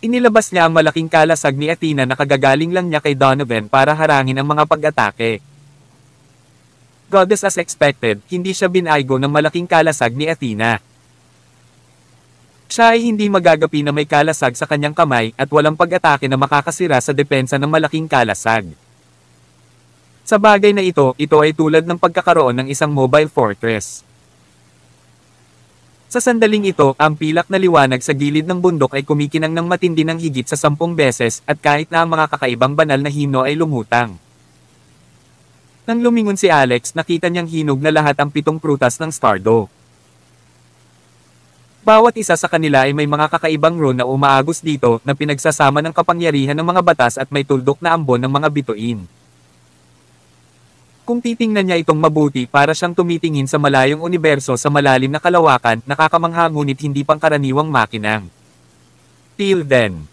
Inilabas niya ang malaking kalasag ni Athena na kagagaling lang niya kay Donovan para harangin ang mga pag-atake. Goddess as expected, hindi siya binaygo ng malaking kalasag ni Athena. Siya ay hindi magagapi na may kalasag sa kanyang kamay at walang pag-atake na makakasira sa depensa ng malaking kalasag. Sa bagay na ito ay tulad ng pagkakaroon ng isang mobile fortress. Sa sandaling ito, ang pilak na liwanag sa gilid ng bundok ay kumikinang ng matindi ng higit sa 10 beses at kahit na ang mga kakaibang banal na himno ay lumutang. Nang lumingon si Alex, nakita niyang hinog na lahat ang 7 prutas ng Stardo. Bawat isa sa kanila ay may mga kakaibang rune na umaagos dito na pinagsasama ng kapangyarihan ng mga batas at may tuldok na ambon ng mga bituin. Kung titingnan niya itong mabuti para siyang tumitingin sa malayong universo sa malalim na kalawakan, nakakamangha ngunit hindi pangkaraniwang makinang. Till then.